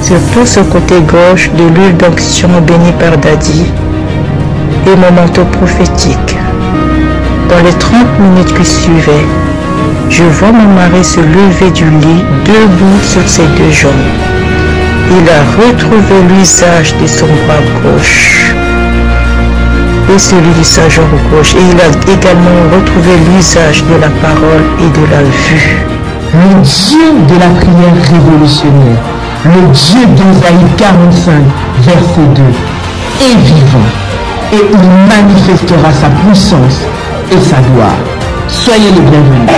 sur tout ce côté gauche de l'huile d'onction bénie par Dadi et mon manteau prophétique. Dans les 30 minutes qui suivaient, Je vois mon mari se lever du lit, debout sur ses deux jambes. Il a retrouvé l'usage de son bras gauche et celui de sa jambe gauche. Et il a également retrouvé l'usage de la parole et de la vue. Le Dieu de la prière révolutionnaire, le Dieu d'Ésaïe 45, verset 2, est vivant et il manifestera sa puissance et sa gloire. Soyez les bienvenus.